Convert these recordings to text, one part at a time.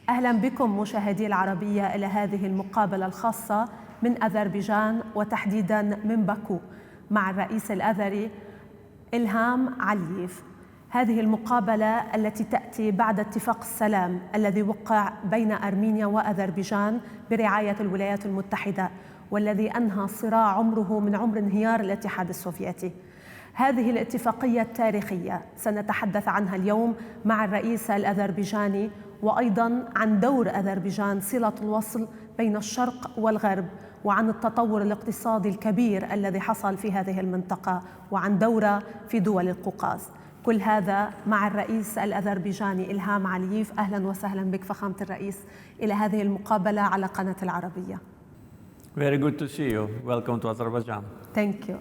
أهلا بكم مشاهدي العربية إلى هذه المقابلة الخاصة من أذربيجان وتحديدا من باكو مع الرئيس الأذري إلهام علييف. هذه المقابلة التي تأتي بعد اتفاق السلام الذي وقع بين أرمينيا وأذربيجان برعاية الولايات المتحدة، والذي أنهى صراع عمره من عمر انهيار الاتحاد السوفيتي. هذه الاتفاقية التاريخية سنتحدث عنها اليوم مع الرئيس الأذربيجاني، وأيضاً عن دور أذربيجان صلة الوصل بين الشرق والغرب، وعن التطور الاقتصادي الكبير الذي حصل في هذه المنطقة، وعن دوره في دول القوقاز. كل هذا مع الرئيس الأذربيجاني إلهام علييف. أهلاً وسهلاً بك فخامة الرئيس إلى هذه المقابلة على قناة العربية. Very good to see you. Welcome to Azerbaijan. Thank you.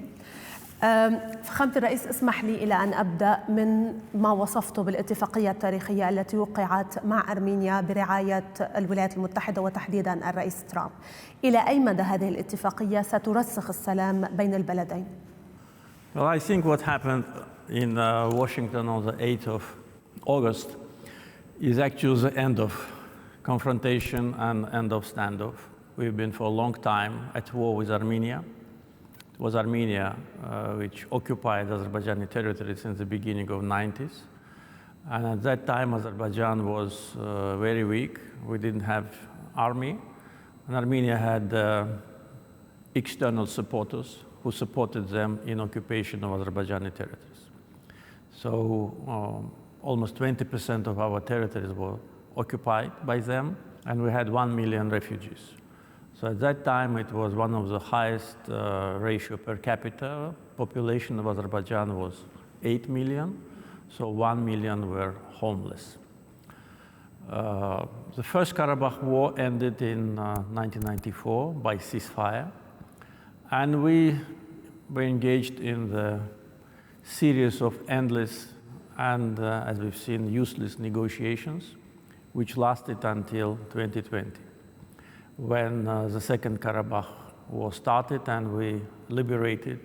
فخامة الرئيس، اسمح لي إلى أن أبدأ من ما وصفته بالاتفاقية التاريخية التي وقعت مع أرمينيا برعاية الولايات المتحدة وتحديداً الرئيس ترامب. إلى أي مدى هذه الاتفاقية سترسخ السلام بين البلدين؟ Well, I think what happened in Washington on the 8th of August is actually the end of confrontation and end of standoff. We've been for a long time at war with Armenia. It was Armenia which occupied Azerbaijani territory since the beginning of the 90s. And at that time, Azerbaijan was very weak. We didn't have army. And Armenia had external supporters who supported them in occupation of Azerbaijani territories. So almost 20% of our territories were occupied by them, and we had 1 million refugees. So at that time, it was one of the highest ratio per capita. Population of Azerbaijan was 8 million, so 1 million were homeless. The First Karabakh War ended in 1994 by ceasefire, and we were engaged in the series of endless and, as we've seen, useless negotiations, which lasted until 2020. When the Second Karabakh War started and we liberated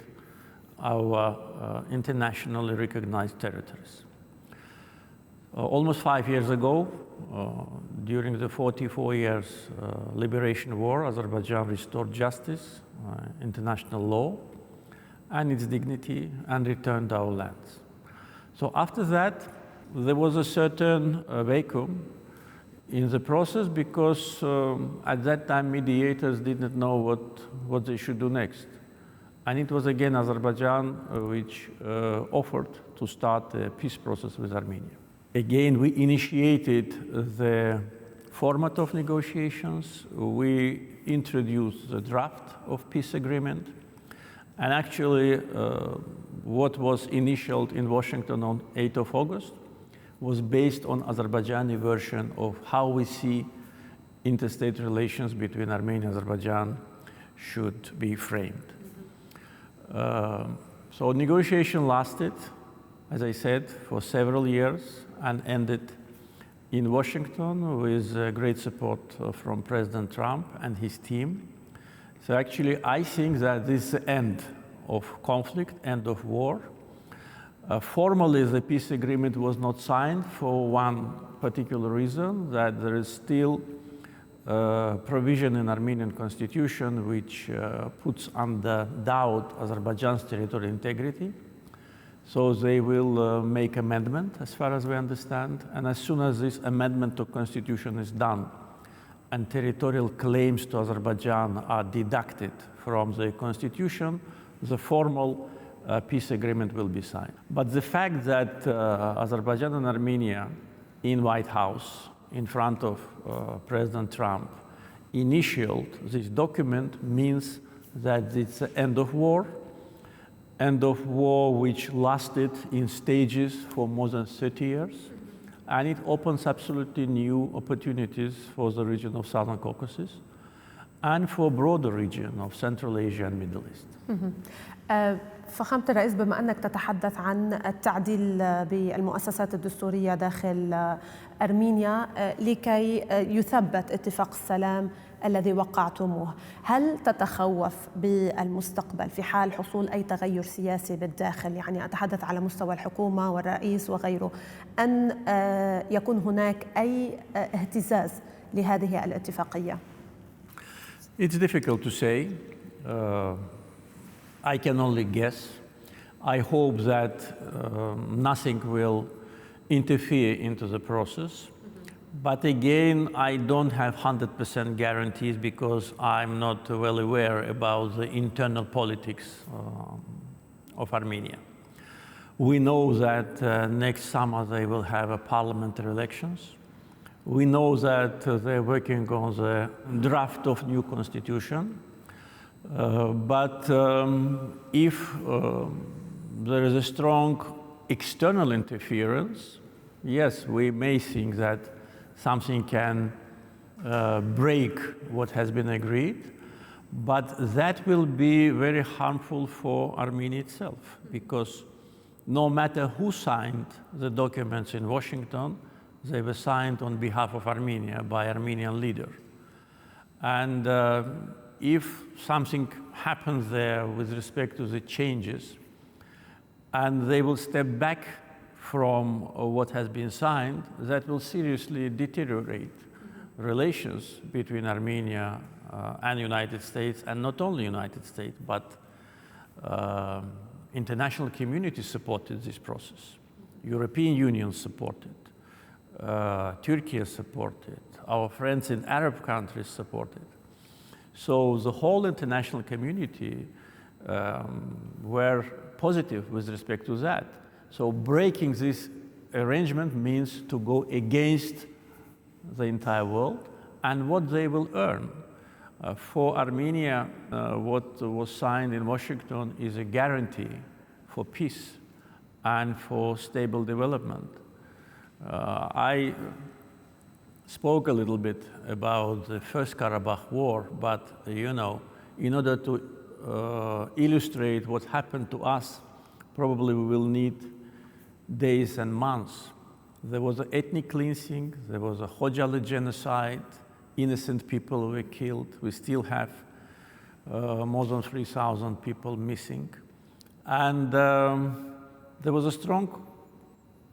our internationally recognized territories. Almost 5 years ago, during the 44 years liberation war, Azerbaijan restored justice, international law, and its dignity, and returned our lands. So after that, there was a certain vacuum in the process because at that time mediators didn't know what they should do next. And it was again Azerbaijan which offered to start a peace process with Armenia. Again, we initiated the format of negotiations. We introduced the draft of peace agreement. And actually, what was initialed in Washington on 8th of August was based on Azerbaijani version of how we see interstate relations between Armenia and Azerbaijan should be framed. So negotiation lasted, as I said, for several years and ended in Washington with great support from President Trump and his team. So actually, I think that this is the end of conflict, end of war. Formally, the peace agreement was not signed for one particular reason, that there is still provision in Armenian constitution which puts under doubt Azerbaijan's territorial integrity. So they will make amendment, as far as we understand, and as soon as this amendment to constitution is done and territorial claims to Azerbaijan are deducted from the constitution, the formal peace agreement will be signed. But the fact that Azerbaijan and Armenia in White House, in front of President Trump, initialed this document means that it's the end of war which lasted in stages for more than 30 years. And it opens absolutely new opportunities for the region of Southern Caucasus and for a broader region of Central Asia and Middle East. فخامة الرئيس، بما أنك تتحدث عن التعديل بالمؤسسات الدستورية داخل أرمينيا لكي يثبت اتفاق السلام الذي وقعتموه. هل تتخوف بالمستقبل في حال حصول أي تغير سياسي بالداخل، يعني أتحدث على مستوى الحكومة والرئيس وغيره، أن يكون هناك أي اهتزاز لهذه الاتفاقية؟ It's difficult to say. I can only guess. I hope that nothing will interfere into the process. But again, I don't have 100% guarantees because I'm not well aware about the internal politics of Armenia. We know that next summer they will have a parliamentary elections. We know that they're working on the draft of new constitution. But if there is a strong external interference, yes, we may think that something can break what has been agreed, but that will be very harmful for Armenia itself, because no matter who signed the documents in Washington, they were signed on behalf of Armenia by Armenian leader. And if something happens there with respect to the changes, and they will step back from what has been signed, that will seriously deteriorate relations between Armenia and United States, and not only United States, but international community supported this process. European Union supported, Turkey supported, our friends in Arab countries supported. So the whole international community were positive with respect to that. So breaking this arrangement means to go against the entire world and what they will earn. For Armenia, what was signed in Washington is a guarantee for peace and for stable development. I spoke a little bit about the First Karabakh War, but you know, in order to illustrate what happened to us, probably we will need days and months. There was an ethnic cleansing, there was a Khojaly genocide, innocent people were killed. We still have more than 3,000 people missing. And there was a strong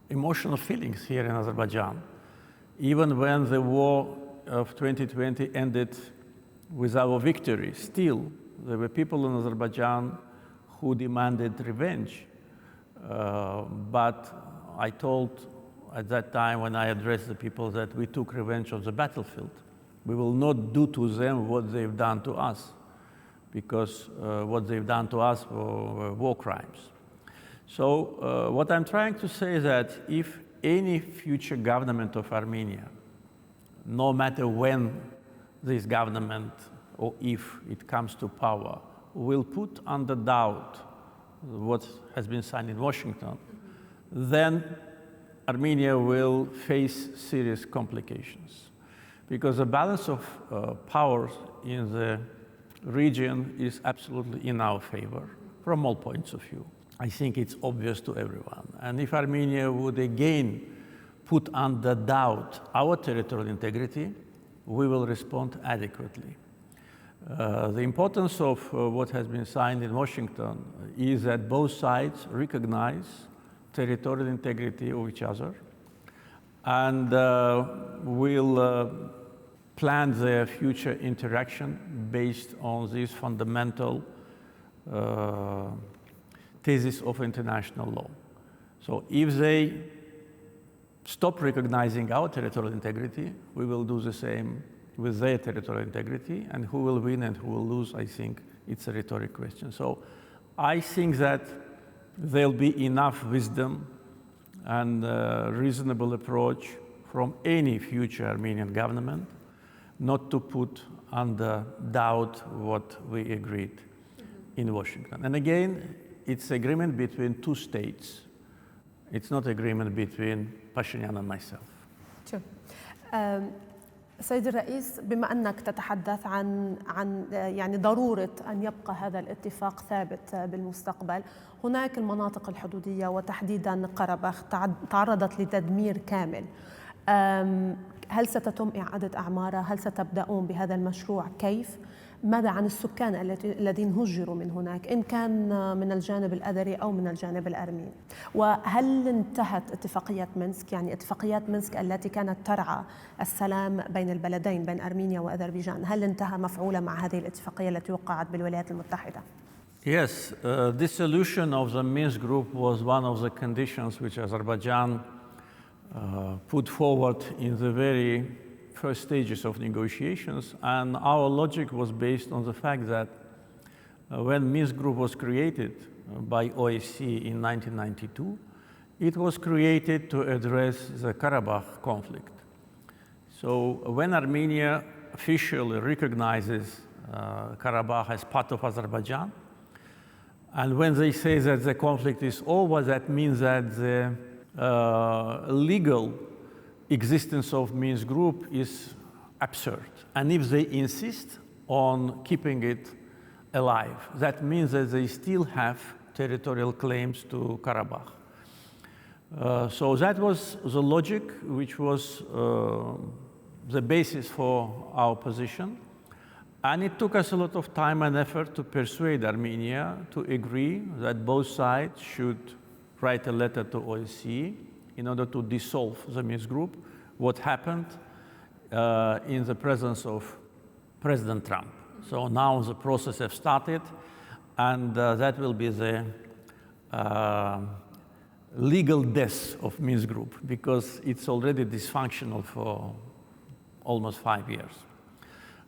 emotional feelings here in Azerbaijan. Even when the war of 2020 ended with our victory, still there were people in Azerbaijan who demanded revenge. But I told at that time when I addressed the people that we took revenge on the battlefield. We will not do to them what they've done to us, because what they've done to us were war crimes. So what I'm trying to say is that if any future government of Armenia, no matter when this government or if it comes to power, will put under doubt what has been signed in Washington, then Armenia will face serious complications. Because the balance of powers in the region is absolutely in our favor from all points of view. I think it's obvious to everyone. And if Armenia would again put under doubt our territorial integrity, we will respond adequately. The importance of what has been signed in Washington is that both sides recognize territorial integrity of each other and will plan their future interaction based on this fundamental thesis of international law. So if they stop recognizing our territorial integrity, we will do the same with their territorial integrity, and who will win and who will lose, I think it's a rhetoric question. So I think that there'll be enough wisdom and reasonable approach from any future Armenian government not to put under doubt what we agreed in Washington. And again, it's agreement between two states. It's not agreement between Pashinyan and myself. Sure. سيد الرئيس، بما أنك تتحدث عن يعني ضرورة أن يبقى هذا الاتفاق ثابت بالمستقبل، هناك المناطق الحدودية وتحديدا قرباخ تعرضت لتدمير كامل. هل ستتم إعادة أعمارها؟ هل ستبدأون بهذا المشروع؟ كيف؟ ماذا عن السكان الذين هجروا من هناك إن كان من الجانب الأذري أو من الجانب الأرميني؟ وهل انتهت اتفاقية مينسك، يعني اتفاقيات مينسك التي كانت ترعى السلام بين البلدين بين أرمينيا وأذربيجان، هل انتهى مفعولة مع هذه الاتفاقية التي وقعت بالولايات المتحدة؟ Yes, this solution of the Minsk group was one of the conditions which Azerbaijan put forward in the very first stages of negotiations, and our logic was based on the fact that when Minsk group was created by OSCE in 1992, it was created to address the Karabakh conflict. So when Armenia officially recognizes Karabakh as part of Azerbaijan, and when they say that the conflict is over, that means that the legal existence of Minsk group is absurd. And if they insist on keeping it alive, that means that they still have territorial claims to Karabakh. So that was the logic which was the basis for our position. And it took us a lot of time and effort to persuade Armenia to agree that both sides should write a letter to OSCE in order to dissolve the Minsk group, what happened in the presence of President Trump. So now the process has started, and that will be the legal death of Minsk group, because it's already dysfunctional for almost 5 years.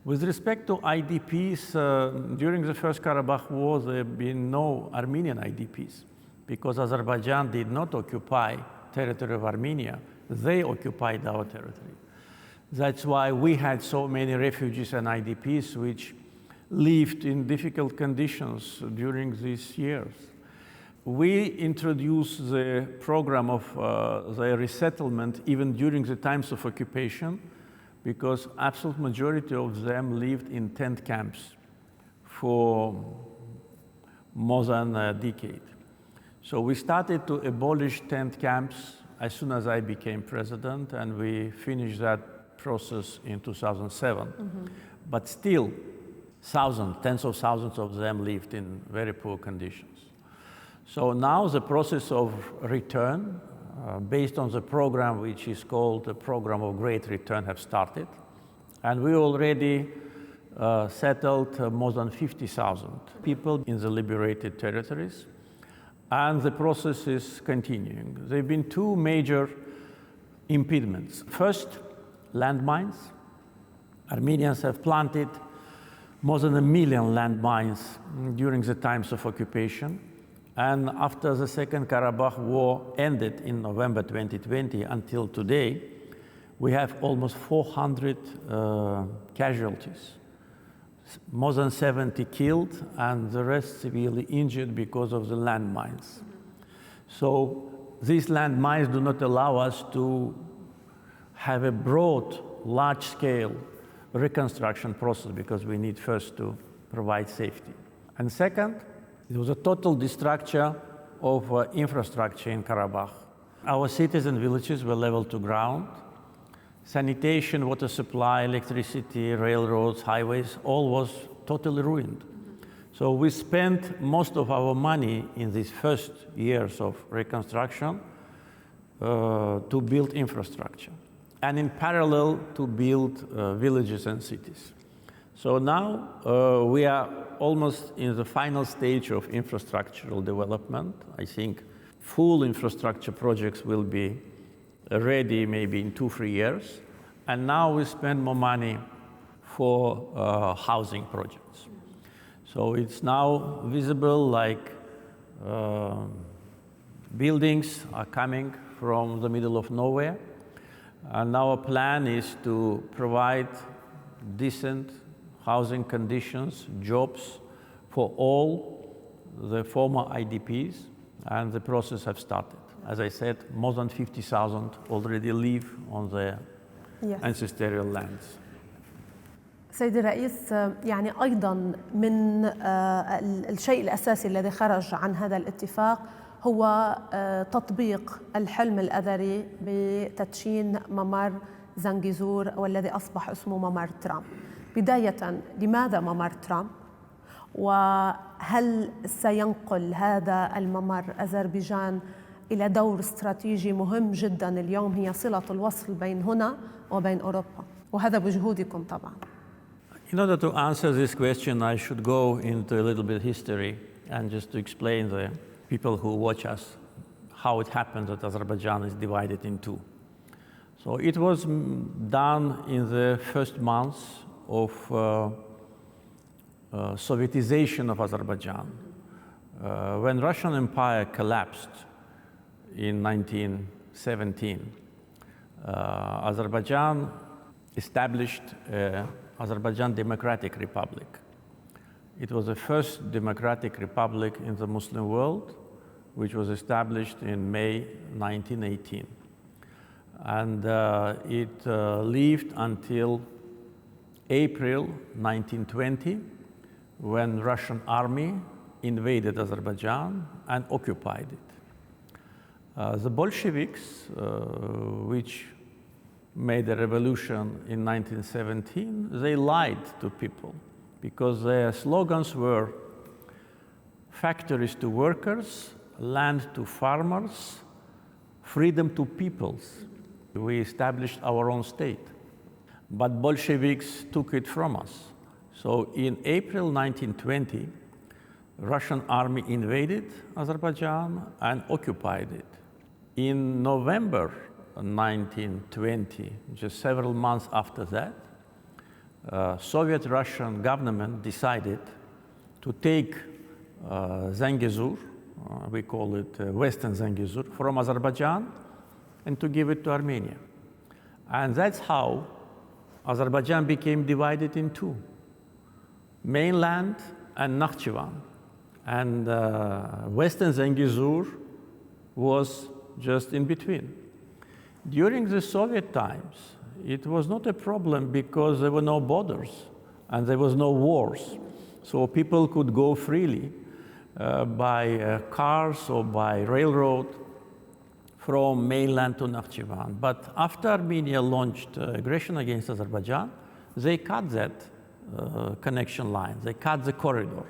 With respect to IDPs, during the First Karabakh War, there have been no Armenian IDPs, because Azerbaijan did not occupy territory of Armenia. They occupied our territory. That's why we had so many refugees and IDPs which lived in difficult conditions during these years. We introduced the program of the resettlement even during the times of occupation, because absolute majority of them lived in tent camps for more than a decade. So we started to abolish tent camps as soon as I became president, and we finished that process in 2007. Mm-hmm. But still, tens of thousands of them lived in very poor conditions. So now the process of return, based on the program which is called the Program of Great Return, have started. And we already settled more than 50,000 people in the liberated territories. And the process is continuing. There have been two major impediments. First, landmines. Armenians have planted more than 1 million landmines during the times of occupation. And after the Second Karabakh War ended in November 2020 until today, we have almost 400 casualties. More than 70 killed, and the rest severely injured because of the landmines. So these landmines do not allow us to have a broad, large-scale reconstruction process, because we need first to provide safety. And second, there was a total destruction of infrastructure in Karabakh. Our cities and villages were leveled to ground. Sanitation, water supply, electricity, railroads, highways, all was totally ruined. So we spent most of our money in these first years of reconstruction to build infrastructure, and in parallel to build villages and cities. So now we are almost in the final stage of infrastructural development. I think full infrastructure projects will be ready maybe in 2-3 years. And now we spend more money for housing projects. So it's now visible, like buildings are coming from the middle of nowhere. And our plan is to provide decent housing conditions, jobs for all the former IDPs, and the process has started. As I said, more than 50,000 already live on their ancestral lands. سيدي الرئيس، يعني أيضا من الشيء الأساسي الذي خرج عن هذا الاتفاق هو تطبيق الحلم الأذري بتدشين ممر زنجيزور والذي أصبح اسمه ممر ترامب. بداية، لماذا ممر ترامب؟ وهل سينقل هذا الممر أذربيجان إلى دور استراتيجي مهم جدا اليوم، هي صلة الوصل بين هنا وبين أوروبا، وهذا بجهودكم طبعا. In order to answer this question, I should go into a little bit of history and just to explain the people who watch us how it happened that Azerbaijan is divided in two. So it was done in the first months of Sovietization of Azerbaijan. When Russian Empire collapsed in 1917, Azerbaijan established Azerbaijan Democratic Republic. It was the first democratic republic in the Muslim world, which was established in May 1918. And it lived until April 1920, when Russian army invaded Azerbaijan and occupied it. The Bolsheviks, which made a revolution in 1917, they lied to people because their slogans were factories to workers, land to farmers, freedom to peoples. We established our own state, but Bolsheviks took it from us. So in April 1920, Russian army invaded Azerbaijan and occupied it. In November 1920, just several months after that, Soviet Russian government decided to take Zangezur, we call it Western Zangezur, from Azerbaijan and to give it to Armenia. And that's how Azerbaijan became divided in two, mainland and Nakhchivan. And Western Zangezur was just in between. During the Soviet times, it was not a problem because there were no borders and there was no wars. So people could go freely by cars or by railroad from mainland to Nakhchivan. But after Armenia launched aggression against Azerbaijan, they cut that connection line, they cut the corridor.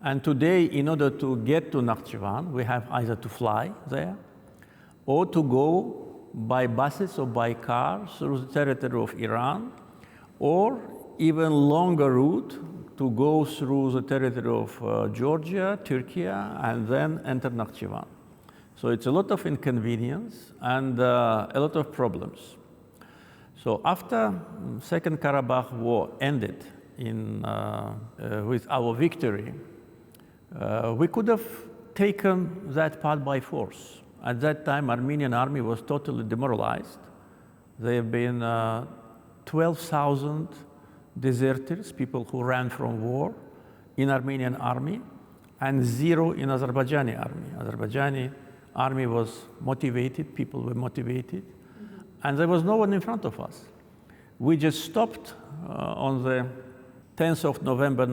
And today, in order to get to Nakhchivan, we have either to fly there or to go by buses or by cars through the territory of Iran, or even longer route to go through the territory of Georgia, Turkey, and then enter Nakhchivan. So it's a lot of inconvenience and a lot of problems. So after Second Karabakh War ended with our victory, we could have taken that part by force. At that time, Armenian army was totally demoralized. There have been 12,000 deserters, people who ran from war, in Armenian army, and 0 in Azerbaijani army. Azerbaijani army was motivated, people were motivated, and there was no one in front of us. We just stopped on the 10th of November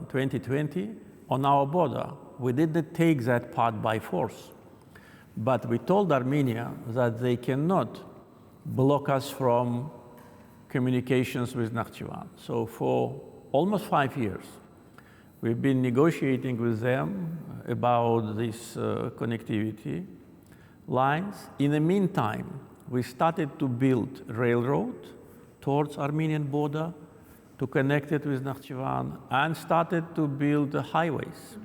2020 on our border. We didn't take that part by force. But we told Armenia that they cannot block us from communications with Nakhchivan. So for almost 5 years, we've been negotiating with them about these connectivity lines. In the meantime, we started to build railroad towards Armenian border to connect it with Nakhchivan, and started to build highways.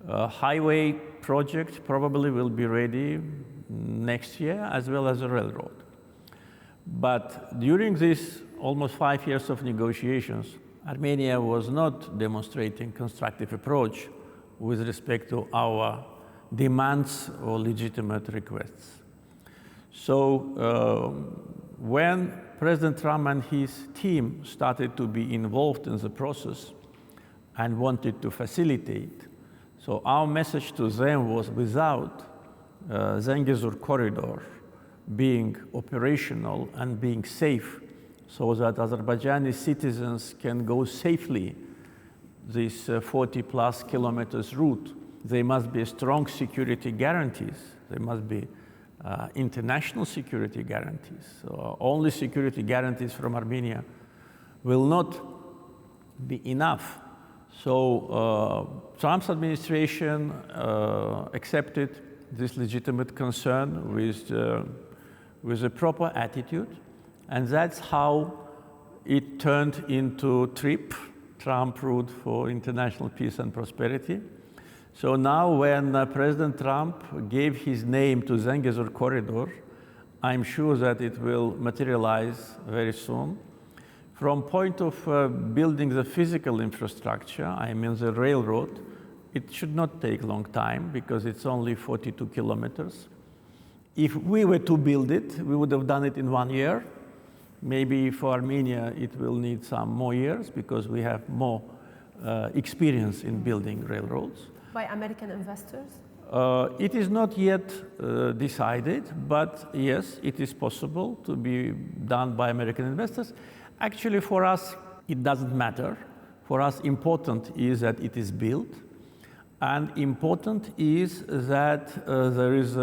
Highway project probably will be ready next year, as well as a railroad. But during this almost 5 years of negotiations, Armenia was not demonstrating constructive approach with respect to our demands or legitimate requests. So when President Trump and his team started to be involved in the process and wanted to facilitate, so our message to them was, without Zangezur corridor being operational and being safe so that Azerbaijani citizens can go safely this 40+ kilometers route there must be strong security guarantees. There must be international security guarantees. So only security guarantees from Armenia will not be enough. So Trump's administration accepted this legitimate concern with a proper attitude, and that's how it turned into TRIP, Trump Route for International Peace and Prosperity. So now when President Trump gave his name to Zangezur Corridor, I'm sure that it will materialize very soon. From point of building the physical infrastructure, I mean the railroad, it should not take long time because it's only 42 kilometers. If we were to build it, we would have done it in 1 year. Maybe for Armenia, it will need some more years because we have more experience in building railroads. By American investors? It is not yet decided, but yes, it is possible to be done by American investors. Actually, for us, it doesn't matter. For us, important is that it is built, and important is that there is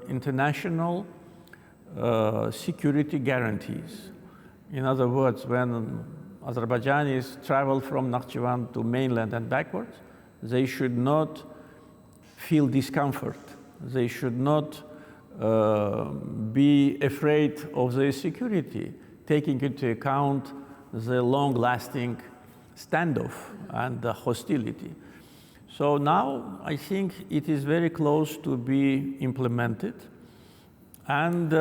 international security guarantees. In other words, when Azerbaijanis travel from Nakhchivan to mainland and backwards, they should not feel discomfort. They should not be afraid of their security, taking into account the long-lasting standoff and the hostility. So now I think it is very close to be implemented, and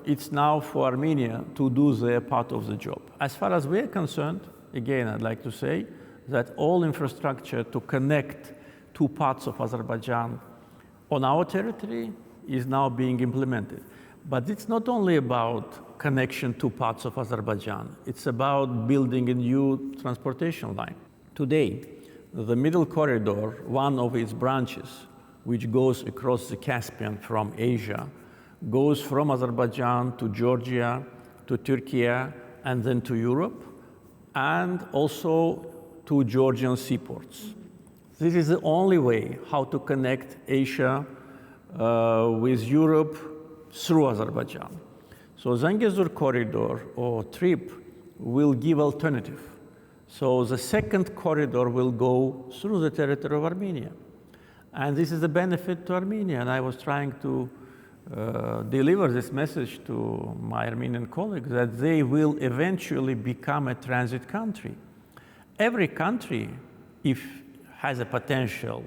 it's now for Armenia to do their part of the job. As far as we're concerned, again, I'd like to say that all infrastructure to connect two parts of Azerbaijan on our territory is now being implemented. But it's not only about connection to parts of Azerbaijan, it's about building a new transportation line. Today, the Middle Corridor, one of its branches, which goes across the Caspian from Asia, goes from Azerbaijan to Georgia, to Turkey, and then to Europe, and also to Georgian seaports. This is the only way how to connect Asia with Europe through Azerbaijan. So Zangezur Corridor or TRIP will give alternative. So the second corridor will go through the territory of Armenia. And this is a benefit to Armenia. And I was trying to deliver this message to my Armenian colleagues that they will eventually become a transit country. Every country, if has a potential,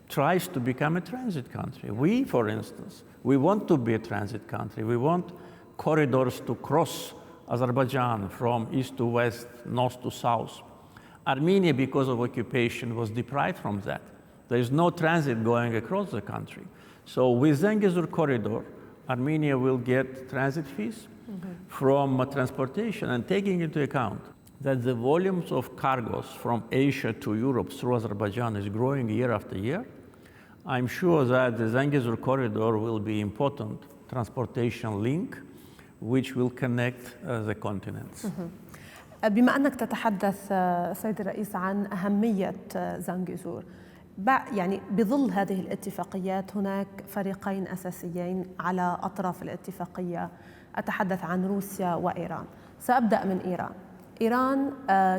tries to become a transit country. We, for instance, we want to be a transit country. We want corridors to cross Azerbaijan from east to west, north to south. Armenia, because of occupation, was deprived from that. There is no transit going across the country. So with Zangezur Corridor, Armenia will get transit fees from transportation, and taking into account that the volumes of cargoes from Asia to Europe through Azerbaijan is growing year after year, I'm sure that the Zangezur Corridor will be important transportation link which will connect the continents. بما أنك تتحدث سيد الرئيس عن أهمية زنجزور، يعني بظل هذه الاتفاقيات هناك فريقين أساسيين على أطراف الاتفاقية، أتحدث عن روسيا وإيران. سأبدأ من إيران. إيران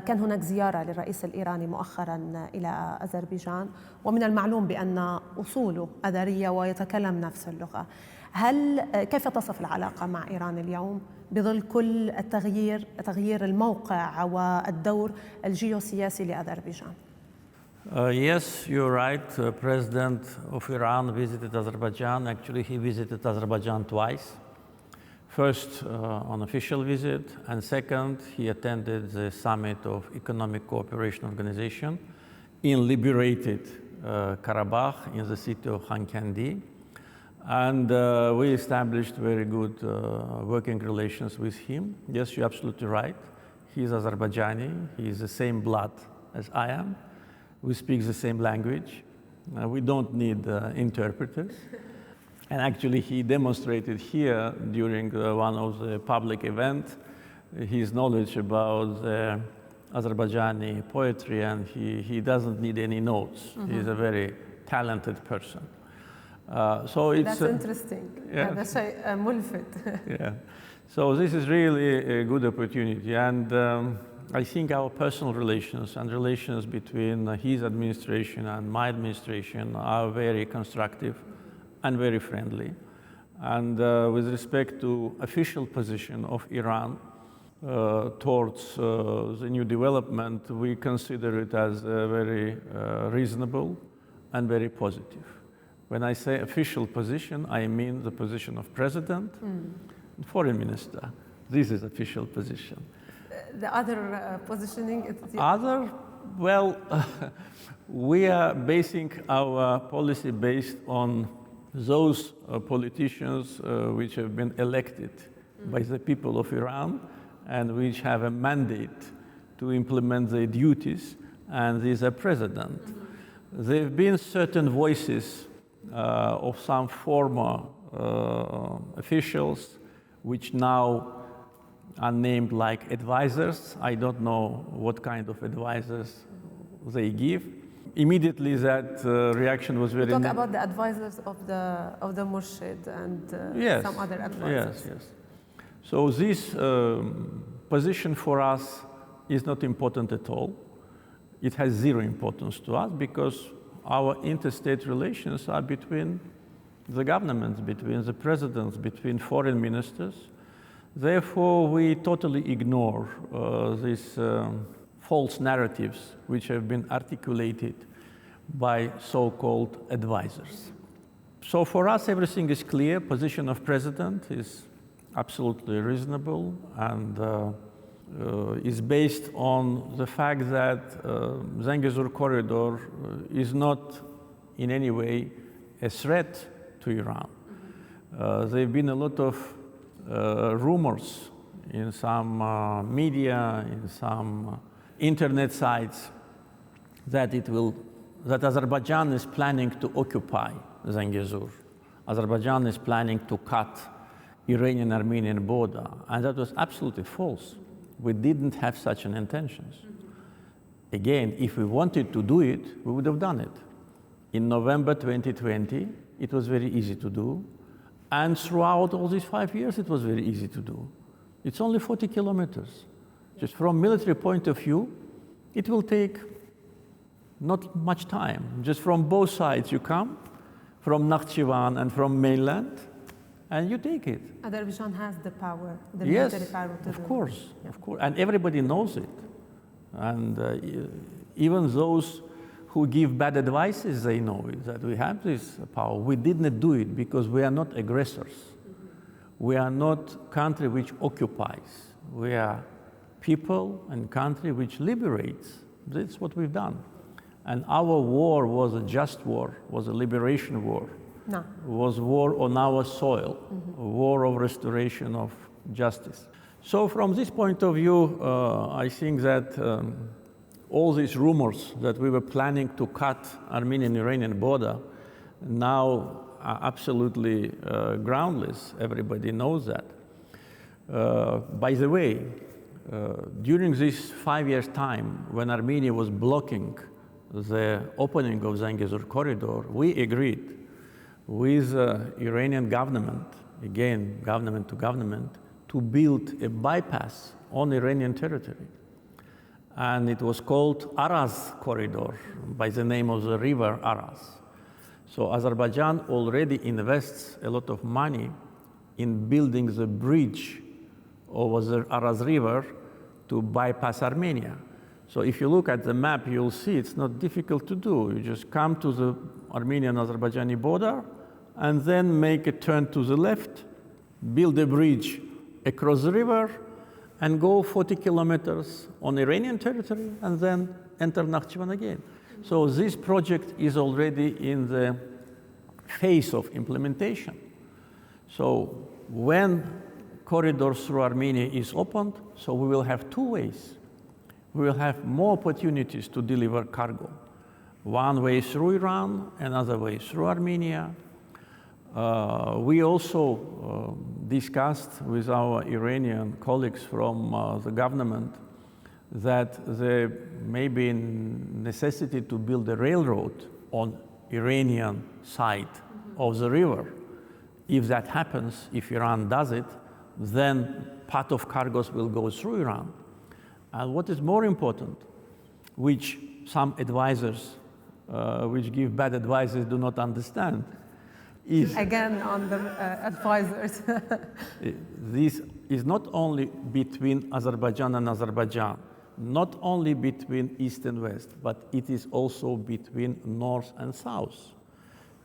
كان هناك زيارة للرئيس الإيراني مؤخراً إلى أذربيجان، ومن المعلوم بأن أصوله أذرية ويتكلم نفس اللغة. كيف تصف العلاقة مع إيران اليوم بظل كل تغيير الموقع والدور الجيوسياسي لأذربيجان؟ Yes, you're right. The president of Iran visited Azerbaijan. Actually, he visited Azerbaijan twice. First, on official visit, and second, he attended the summit of Economic Cooperation Organization in liberated Karabakh in the city of Khankandi. And we established very good working relations with him. Yes, you're absolutely right. He's Azerbaijani. He's the same blood as I am. We speak the same language. We don't need interpreters. And actually, he demonstrated here during one of the public events his knowledge about Azerbaijani poetry, and he doesn't need any notes. He's a very talented person. So it's That's interesting. yeah. هذا شيء ملفت. Yeah. So this is really a good opportunity, and I think our personal relations and relations between his administration and my administration are very constructive and very friendly. And with respect to official position of Iran towards the new development, we consider it as very reasonable and very positive. When I say official position, I mean the position of president and foreign minister. This is official position. The other positioning is Other, well, we are basing our policy based on those politicians which have been elected by the people of Iran and which have a mandate to implement their duties, and these are president. There have been certain voices of some former officials which now are named like advisors. I don't know what kind of advisors they give. Immediately that reaction was very... Talk about the advisors of the Murshid and yes, some other advisors. Yes. So this position for us is not important at all. It has zero importance to us because our interstate relations are between the governments, between the presidents, between foreign ministers. Therefore, we totally ignore these false narratives which have been articulated by so-called advisors. So for us, everything is clear. Position of president is absolutely reasonable and is based on the fact that Zangezur corridor is not in any way a threat to Iran. There have been a lot of rumors in some media, in some internet sites, that Azerbaijan is planning to occupy Zangezur. Azerbaijan is planning to cut Iranian-Armenian border, and that was absolutely false. We didn't have such an intentions. Again, if we wanted to do it, we would have done it. In November 2020, it was very easy to do. And throughout all these 5 years, it was very easy to do. It's only 40 kilometers. Just from military point of view, it will take not much time. Just from both sides you come, from Nakhchivan and from mainland, and you take it. Azerbaijan has the power, the yes, military power to do it. Of course. And everybody knows it. And even those who give bad advices, they know it, that we have this power. We didn't do it because we are not aggressors. We are not a country which occupies. We are people and country which liberates. That's what we've done. And our war was a just war, was a liberation war. No. Was war on our soil, a war of restoration of justice. So from this point of view, I think that all these rumors that we were planning to cut Armenian-Iranian border now are absolutely groundless. Everybody knows that. By the way, during this 5 years' time, when Armenia was blocking the opening of Zangezur corridor, we agreed with the Iranian government, again, government to government, to build a bypass on Iranian territory. And it was called Araz corridor, by the name of the river Araz. So Azerbaijan already invests a lot of money in building the bridge over the Araz river to bypass Armenia. So if you look at the map, you'll see it's not difficult to do. You just come to the Armenian-Azerbaijani border and then make a turn to the left, build a bridge across the river, and go 40 kilometers on Iranian territory, and then enter Nakhchivan again. So this project is already in the phase of implementation. So when corridor through Armenia is opened, so we will have two ways. We will have more opportunities to deliver cargo. One way through Iran, another way through Armenia. We also discussed with our Iranian colleagues from the government that there may be necessity to build a railroad on Iranian side of the river. If that happens, if Iran does it, then part of cargoes will go through Iran. And what is more important, which some advisors which give bad advices do not understand, is again on the advisors. this is not only between Azerbaijan and Azerbaijan, not only between East and West, but it is also between North and South.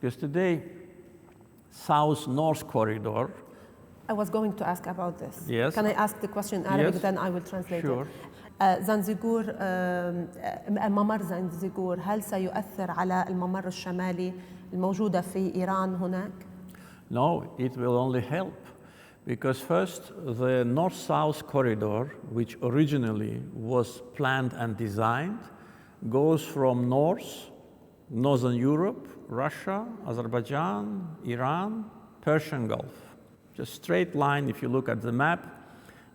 Because today, South-North corridor. I was going to ask about this. Yes. Can I ask the question in Arabic, yes. then I will translate Sure. it. زنزيقور ممر زنزيقور هل سيؤثر على الممر الشمالي الموجودة في إيران هناك؟ No, it will only help. Because first, the north-south corridor, which originally was planned and designed, goes from northern Europe, Russia, Azerbaijan, Iran, Persian Gulf. Just straight line, if you look at the map,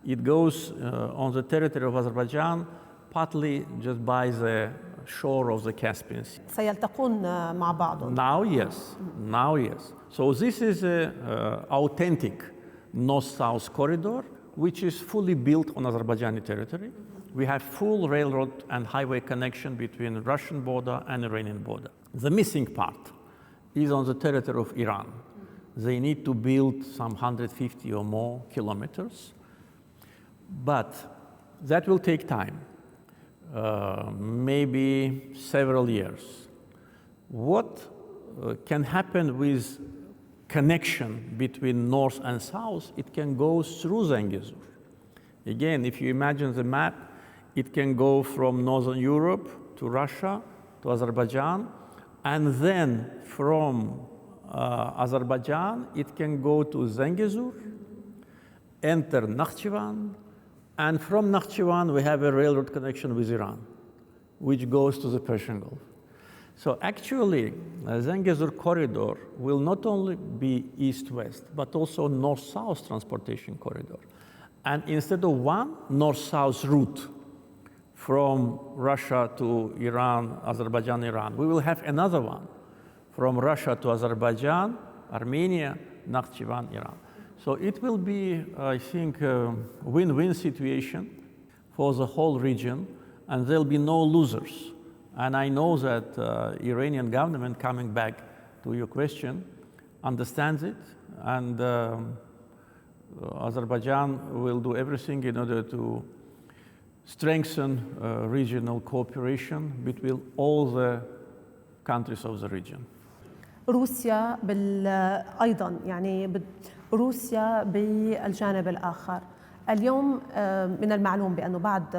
it goes on the territory of Azerbaijan, partly just by the shore of the Caspian Sea. سيلتقون مع بعضهم. Now, yes. Now, yes. So this is an authentic north-south corridor, which is fully built on Azerbaijani territory. We have full railroad and highway connection between the Russian border and Iranian border. The missing part is on the territory of Iran. They need to build some 150 or more kilometers, but that will take time, maybe several years. What can happen with connection between north and south? It can go through Zangezur. Again, if you imagine the map, it can go from northern Europe to Russia, to Azerbaijan, and then from Azerbaijan, it can go to Zangezur, enter Nakhchivan, and from Nakhchivan, we have a railroad connection with Iran, which goes to the Persian Gulf. So actually, Zangezur corridor will not only be east-west, but also north-south transportation corridor. And instead of one north-south route from Russia to Iran, Azerbaijan, Iran, we will have another one from Russia to Azerbaijan, Armenia, Nakhchivan, Iran. So it will be, I think, a win-win situation for the whole region, and there'll be no losers. And I know that Iranian government, coming back to your question, understands it, and Azerbaijan will do everything in order to strengthen regional cooperation between all the countries of the region. روسيا أيضا يعني روسيا بالجانب الآخر. اليوم من المعلوم بأنه بعد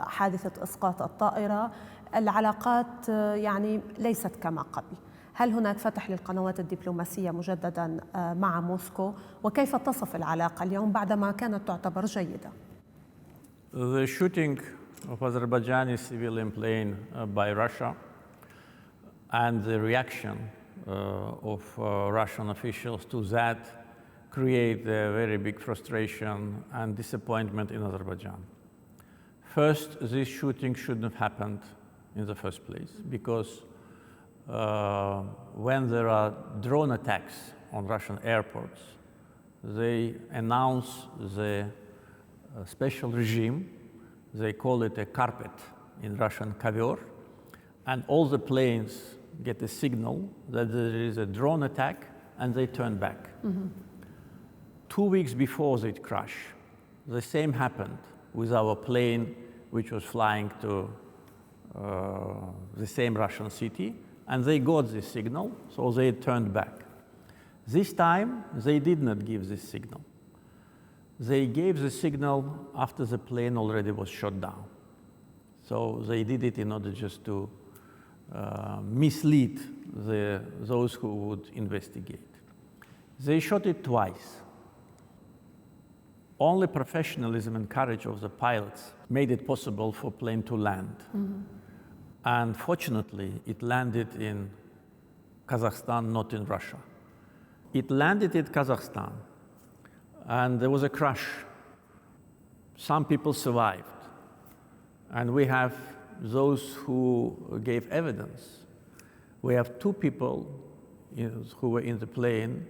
حادثة إسقاط الطائرة العلاقات يعني ليست كما قبل. هل هناك فتح للقنوات الدبلوماسية مجددا مع موسكو؟ وكيف تصف العلاقة اليوم بعدما كانت تعتبر جيدة؟ The shooting of Azerbaijani civilian plane by Russia and the reaction of Russian officials to that create a very big frustration and disappointment in Azerbaijan. First, this shooting shouldn't have happened in the first place, because when there are drone attacks on Russian airports, they announce the special regime. They call it a carpet, in Russian ковер, and all the planes get a signal that there is a drone attack, and they turn back. Mm-hmm. 2 weeks before they crash, the same happened with our plane, which was flying to the same Russian city, and they got this signal, so they turned back. This time, they did not give this signal. They gave the signal after the plane already was shot down. So they did it in order just to mislead those who would investigate. They shot it twice. Only professionalism and courage of the pilots made it possible for plane to land. Mm-hmm. And fortunately, it landed in Kazakhstan, not in Russia. It landed in Kazakhstan, and there was a crash. Some people survived, and we have those who gave evidence. We have two people who were in the plane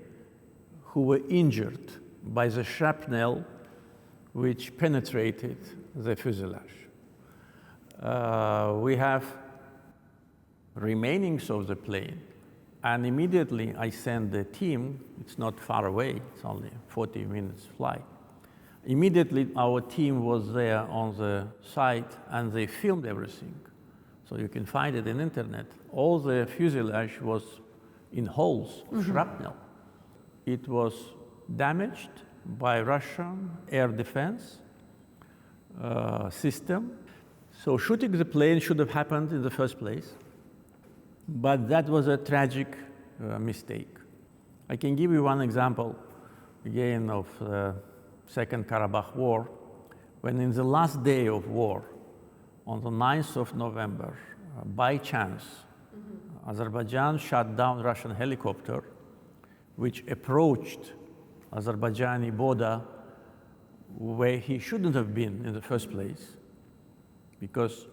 who were injured by the shrapnel which penetrated the fuselage. We have remainings of the plane, and immediately I sent the team. It's not far away, it's only 40 minutes flight. Immediately our team was there on the site and they filmed everything. So you can find it on the internet. All the fuselage was in holes, shrapnel. It was damaged by Russian air defense system. So shooting the plane should have happened in the first place, but that was a tragic mistake. I can give you one example, again, of the Second Karabakh War, when in the last day of war, on the 9th of November, by chance, Azerbaijan shot down Russian helicopter, which approached Azerbaijani border where he shouldn't have been in the first place, because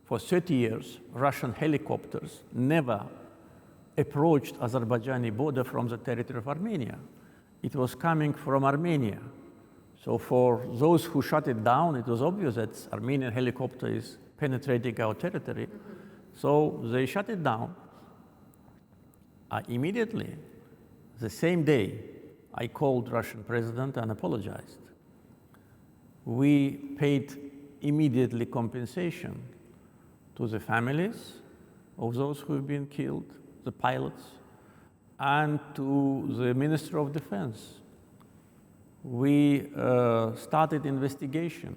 for 30 years, Russian helicopters never approached Azerbaijani border from the territory of Armenia. It was coming from Armenia. So for those who shot it down, it was obvious that Armenian helicopter is penetrating our territory. So they shut it down. Immediately, the same day, I called Russian president and apologized. We paid immediately compensation to the families of those who have been killed, the pilots, and to the Minister of Defense. We started investigation,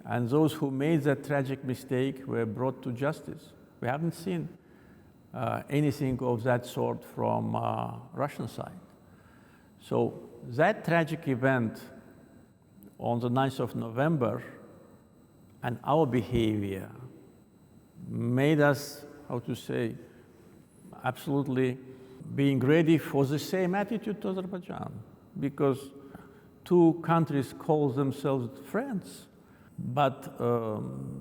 and those who made that tragic mistake were brought to justice. We haven't seen anything of that sort from Russian side. So that tragic event on the 9th of November and our behavior made us, how to say, absolutely being ready for the same attitude to Azerbaijan, because two countries call themselves friends, but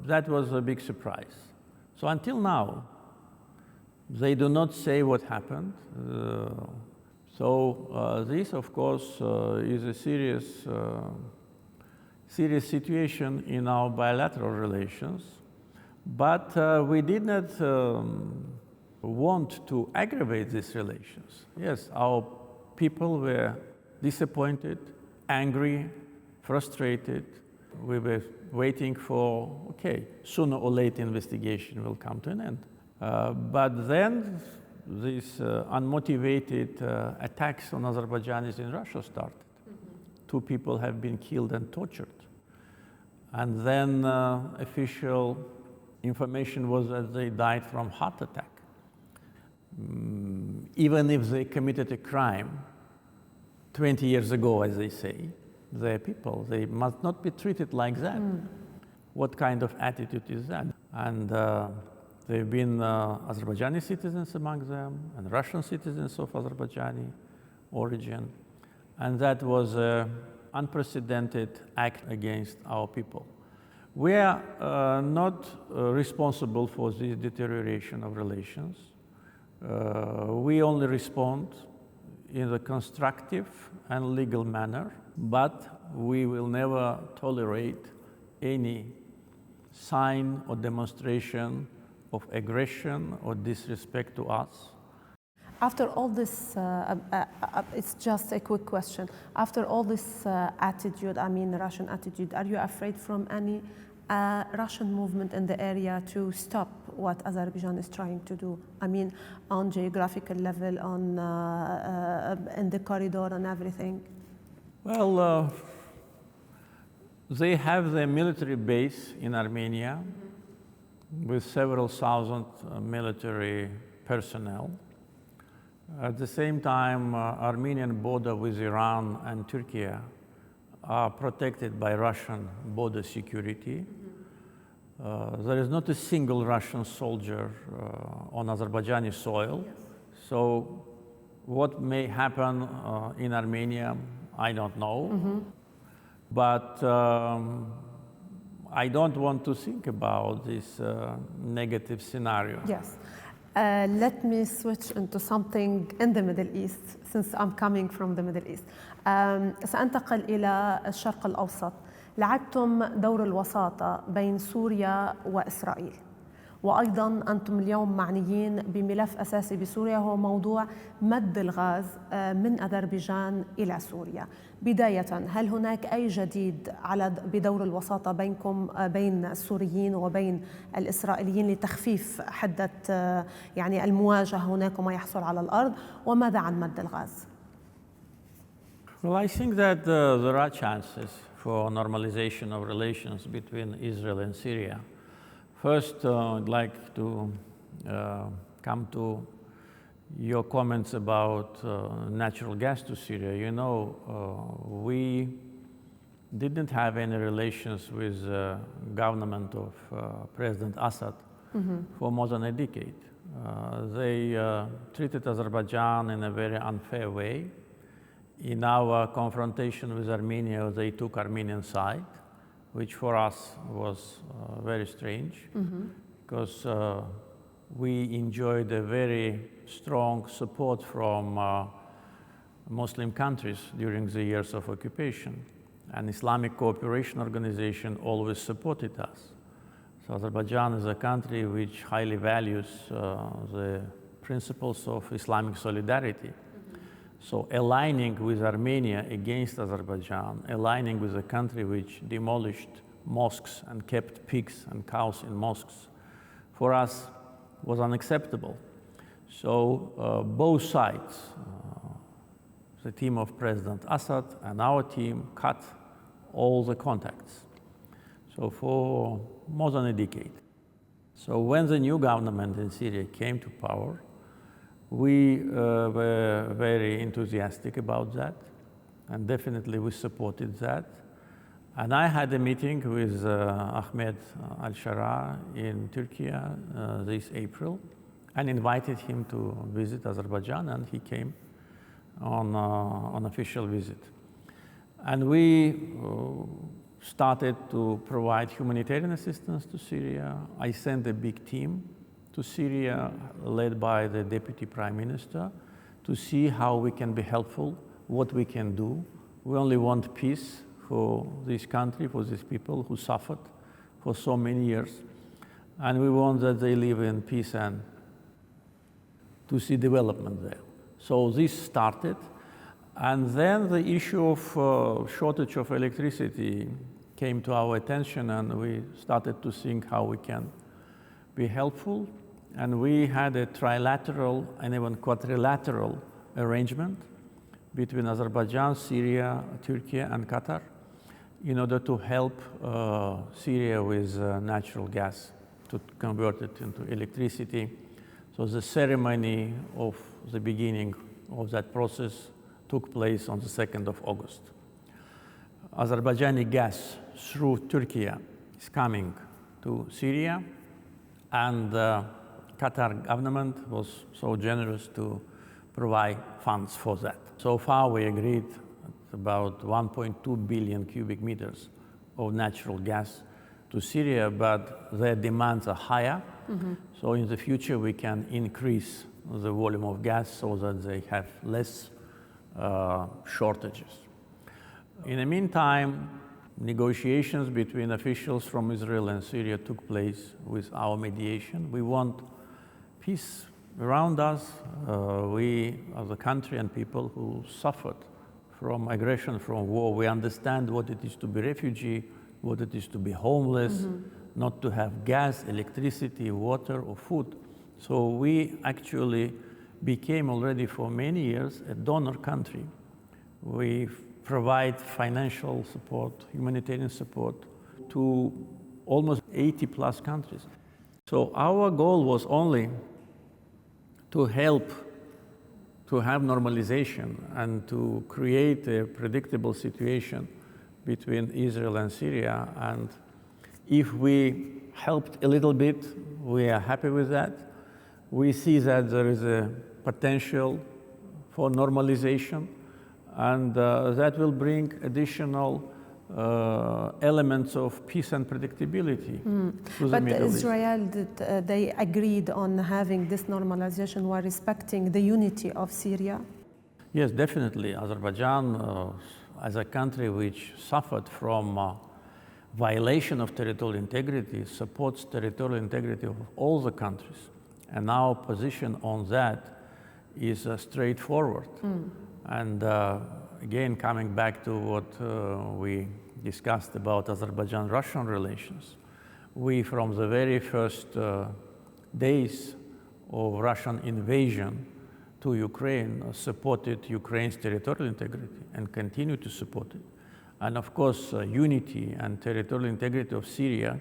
that was a big surprise. So until now, they do not say what happened. This, of course, is a serious situation in our bilateral relations, but we did not want to aggravate these relations. Yes, our people were disappointed, angry, frustrated. We were waiting for, okay, sooner or later investigation will come to an end. But then these unmotivated attacks on Azerbaijanis in Russia started. Two people have been killed and tortured. And then official information was that they died from heart attack. Even if they committed a crime 20 years ago, as they say, they're people. They must not be treated like that. What kind of attitude is that? And there have been Azerbaijani citizens among them and Russian citizens of Azerbaijani origin. And that was an unprecedented act against our people. We are not responsible for this deterioration of relations. We only respond in a constructive and legal manner, but we will never tolerate any sign or demonstration of aggression or disrespect to us. After all this, it's just a quick question. After all this attitude, I mean Russian attitude, are you afraid from any Russian movement in the area to stop what Azerbaijan is trying to do? I mean, on geographical level, on in the corridor and everything. Well, they have their military base in Armenia with several thousand military personnel. At the same time, Armenian border with Iran and Turkey are protected by Russian border security. There is not a single Russian soldier on Azerbaijani soil. Yes. So what may happen in Armenia, I don't know. But I don't want to think about this negative scenario. Yes. Let me switch into something in the Middle East since I'm coming from the Middle East. سأنتقل إلى الشرق الأوسط. لعبتم دور الوساطة بين سوريا وإسرائيل، وأيضاً أنتم اليوم معنيين بملف أساسي بسوريا هو موضوع مد الغاز من أذربيجان إلى سوريا. بداية، هل هناك أي جديد بدور الوساطة بين السوريين وبين الإسرائيليين لتخفيف حدة يعني المواجهة هناك وما يحصل على الأرض؟ وماذا عن مد الغاز؟ Well, I think that there are chances for normalization of relations between Israel and Syria. First, I'd like to come to your comments about natural gas to Syria. You know, we didn't have any relations with the government of President Assad for more than a decade. They treated Azerbaijan in a very unfair way. In our confrontation with Armenia, they took Armenian side, which for us was very strange, because we enjoyed a very strong support from Muslim countries during the years of occupation. And Islamic Cooperation Organization always supported us. So Azerbaijan is a country which highly values the principles of Islamic solidarity. So aligning with Armenia against Azerbaijan, aligning with a country which demolished mosques and kept pigs and cows in mosques, for us was unacceptable. So both sides, the team of President Assad and our team, cut all the contacts. So for more than a decade. So when the new government in Syria came to power, we were very enthusiastic about that, and definitely we supported that. And I had a meeting with Ahmed al-Shara in Turkey this April and invited him to visit Azerbaijan, and he came on an official visit. And we started to provide humanitarian assistance to Syria. I sent a big team to Syria, led by the Deputy Prime Minister, to see how we can be helpful, what we can do. We only want peace for this country, for these people who suffered for so many years. And we want that they live in peace and to see development there. So this started. And then the issue of shortage of electricity came to our attention, and we started to think how we can be helpful. And we had a trilateral and even quadrilateral arrangement between Azerbaijan, Syria, Turkey, and Qatar in order to help Syria with natural gas, to convert it into electricity. So the ceremony of the beginning of that process took place on the 2nd of August. Azerbaijani gas through Turkey is coming to Syria, and Qatar government was so generous to provide funds for that. So far, we agreed about 1.2 billion cubic meters of natural gas to Syria, but their demands are higher. So in the future, we can increase the volume of gas so that they have less shortages. In the meantime, negotiations between officials from Israel and Syria took place with our mediation. We want peace around us. We, as a country and people who suffered from aggression, from war, we understand what it is to be refugee, what it is to be homeless, not to have gas, electricity, water, or food. So we actually became already for many years a donor country. We provide financial support, humanitarian support to almost 80 plus countries. So our goal was only to help to have normalization and to create a predictable situation between Israel and Syria. And if we helped a little bit, we are happy with that. We see that there is a potential for normalization, and that will bring additional elements of peace and predictability to the But Middle East. Israel, they agreed on having this normalization while respecting the unity of Syria? Yes, definitely. Azerbaijan, as a country which suffered from violation of territorial integrity, supports territorial integrity of all the countries. And our position on that is straightforward. And again, coming back to what we discussed about Azerbaijan-Russian relations, we, from the very first days of Russian invasion to Ukraine, supported Ukraine's territorial integrity and continue to support it. And of course, unity and territorial integrity of Syria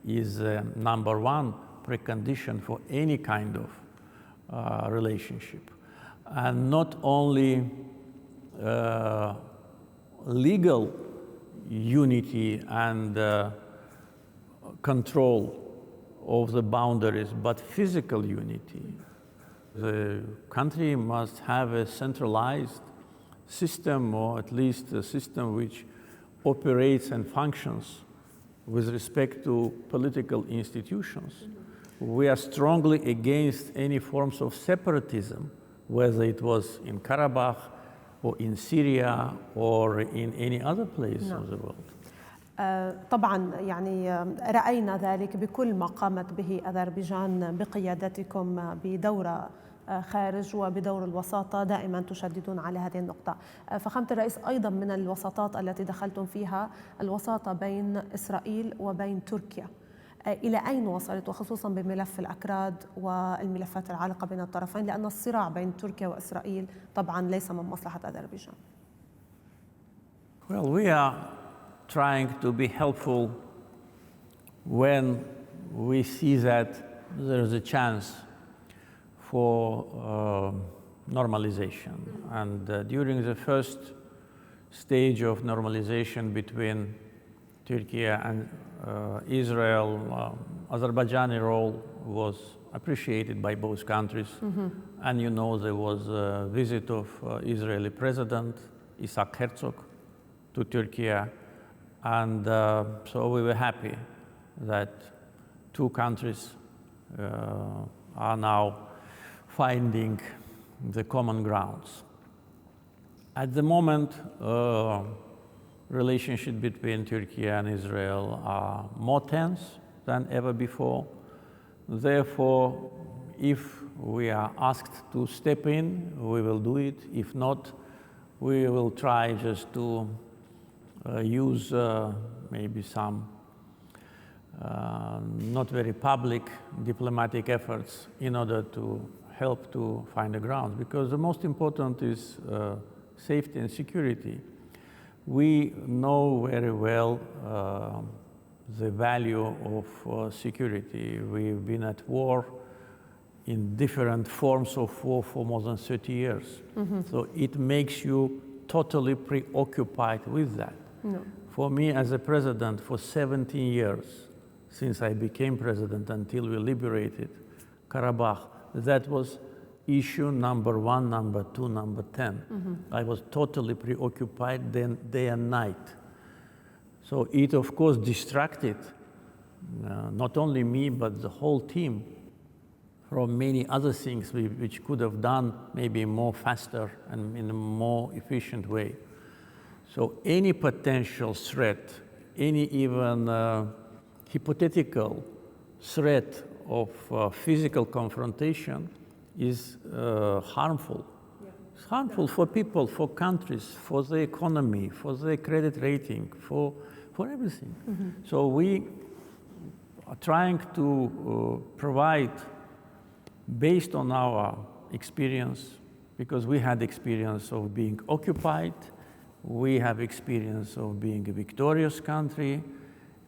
is number one precondition for any kind of relationship. And not only legal unity and control of the boundaries, but physical unity. The country must have a centralized system, or at least a system which operates and functions with respect to political institutions. We are strongly against any forms of separatism, whether it was in Karabakh or in Syria or in any other place of the world. طبعا يعني رأينا ذلك بكل ما قامت به أذربيجان بقيادتكم بدورة خارج وبدور الوساطة، دائما تشددون على هذه النقطة. فخامة الرئيس، أيضا من الوساطات التي دخلتم فيها الوساطة بين إسرائيل وبين تركيا. إلى أين وصلت، وخصوصا بملف الأكراد والملفات العالقة بين الطرفين، لأن الصراع بين تركيا وإسرائيل طبعا ليس من مصلحة أذربيجان؟ Well, we are trying to be helpful when we see that there is a chance for normalization. And during the first stage of normalization between Turkey and Israel, Azerbaijani role was appreciated by both countries. And you know, there was a visit of Israeli President Isaac Herzog to Turkey. And so we were happy that two countries are now finding the common grounds. At the moment, relationship between Turkey and Israel are more tense than ever before. Therefore, if we are asked to step in, we will do it. If not, we will try just to use maybe some not very public diplomatic efforts in order to help to find the ground, because the most important is safety and security. We know very well the value of security. We've been at war in different forms of war for more than 30 years. So it makes you totally preoccupied with that. For me as a president, for 17 years, since I became president until we liberated Karabakh, that was issue number one, number two, number 10. I was totally preoccupied then, day and night. So it, of course, distracted not only me, but the whole team from many other things which could have done maybe more faster and in a more efficient way. So any potential threat, any even hypothetical threat of physical confrontation is harmful. It's harmful for people, for countries, for the economy, for the credit rating, for everything. So we are trying to provide, based on our experience, because we had experience of being occupied, we have experience of being a victorious country,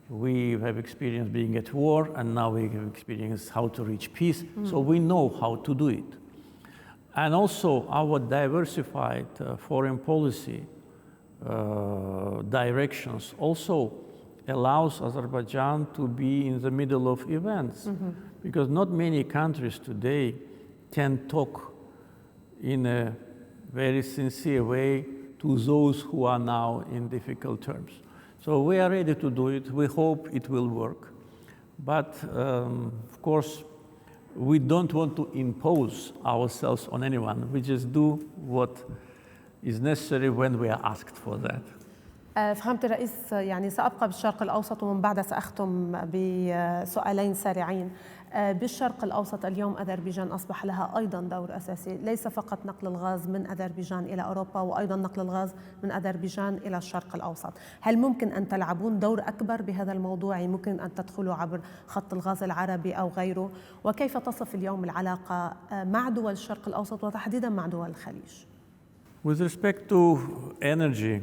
we have experience being at war, and now we have experience how to reach peace. So we know how to do it. And also our diversified foreign policy directions also allows Azerbaijan to be in the middle of events. Because not many countries today can talk in a very sincere way to those who are now in difficult terms. So we are ready to do it. We hope it will work. But of course, we don't want to impose ourselves on anyone. We just do what is necessary when we are asked for that. فهمت الرئيس، يعني سأبقى بالشرق الأوسط ومن بعدها سأختم بسؤالين سريعين. بالشرق الأوسط اليوم أذربيجان أصبح لها أيضا دور أساسي، ليس فقط نقل الغاز من أذربيجان إلى أوروبا وأيضا نقل الغاز من أذربيجان إلى الشرق الأوسط. هل ممكن أن تلعبون دور أكبر بهذا الموضوع؟ ممكن أن تدخلوا عبر خط الغاز العربي أو غيره؟ وكيف تصف اليوم العلاقة مع دول الشرق الأوسط وتحديدا مع دول الخليج؟ With respect to energy,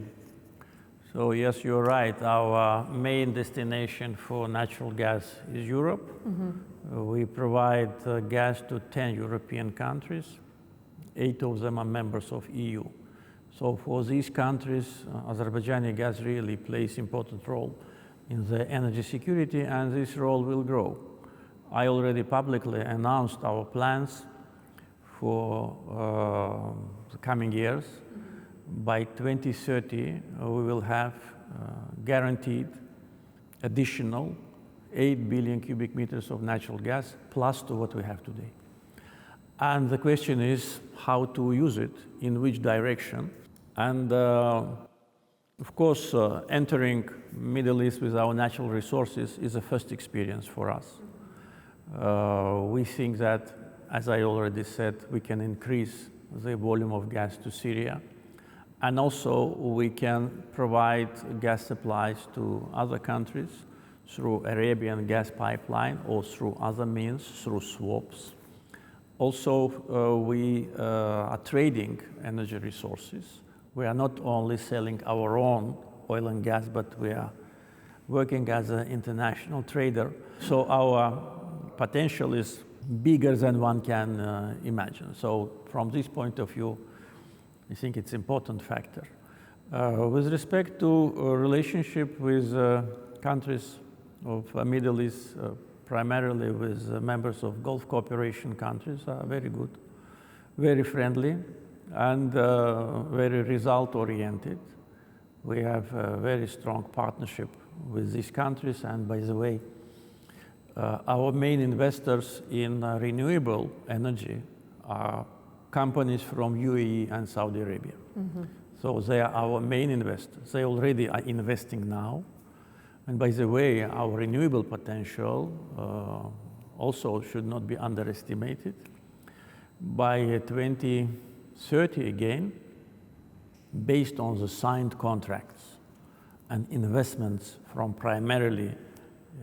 so yes, you're right. Our main destination for natural gas is Europe. We provide gas to 10 European countries. 8 of them are members of EU. So for these countries, Azerbaijani gas really plays important role in the energy security, and this role will grow. I already publicly announced our plans for the coming years. By 2030, we will have guaranteed additional 8 billion cubic meters of natural gas, plus to what we have today. And the question is how to use it, in which direction. And of course, entering Middle East with our natural resources is a first experience for us. We think that, as I already said, we can increase the volume of gas to Syria. And also, we can provide gas supplies to other countries through Arabian gas pipeline or through other means, through swaps. Also, we are trading energy resources. We are not only selling our own oil and gas, but we are working as an international trader. So our potential is bigger than one can imagine. So from this point of view, I think it's an important factor. With respect to relationship with countries of Middle East, primarily with members of Gulf cooperation countries, are very good, very friendly, and very result-oriented. We have a very strong partnership with these countries, and by the way, our main investors in renewable energy are companies from UAE and Saudi Arabia. So they are our main investors. They already are investing now. And by the way, our renewable potential also should not be underestimated. By 2030 again, based on the signed contracts and investments from primarily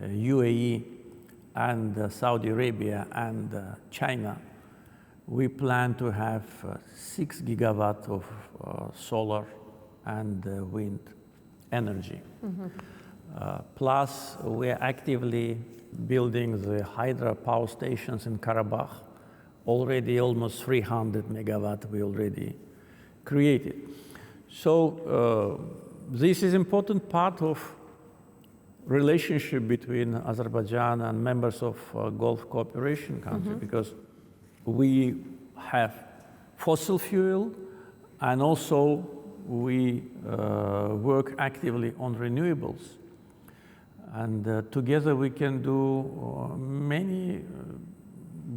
UAE and Saudi Arabia and China, we plan to have 6 gigawatts of solar and wind energy. Plus, we are actively building the hydropower stations in Karabakh. Already almost 300 megawatts we already created. So this is important part of relationship between Azerbaijan and members of Gulf cooperation country, because we have fossil fuel, and also we work actively on renewables. And together we can do many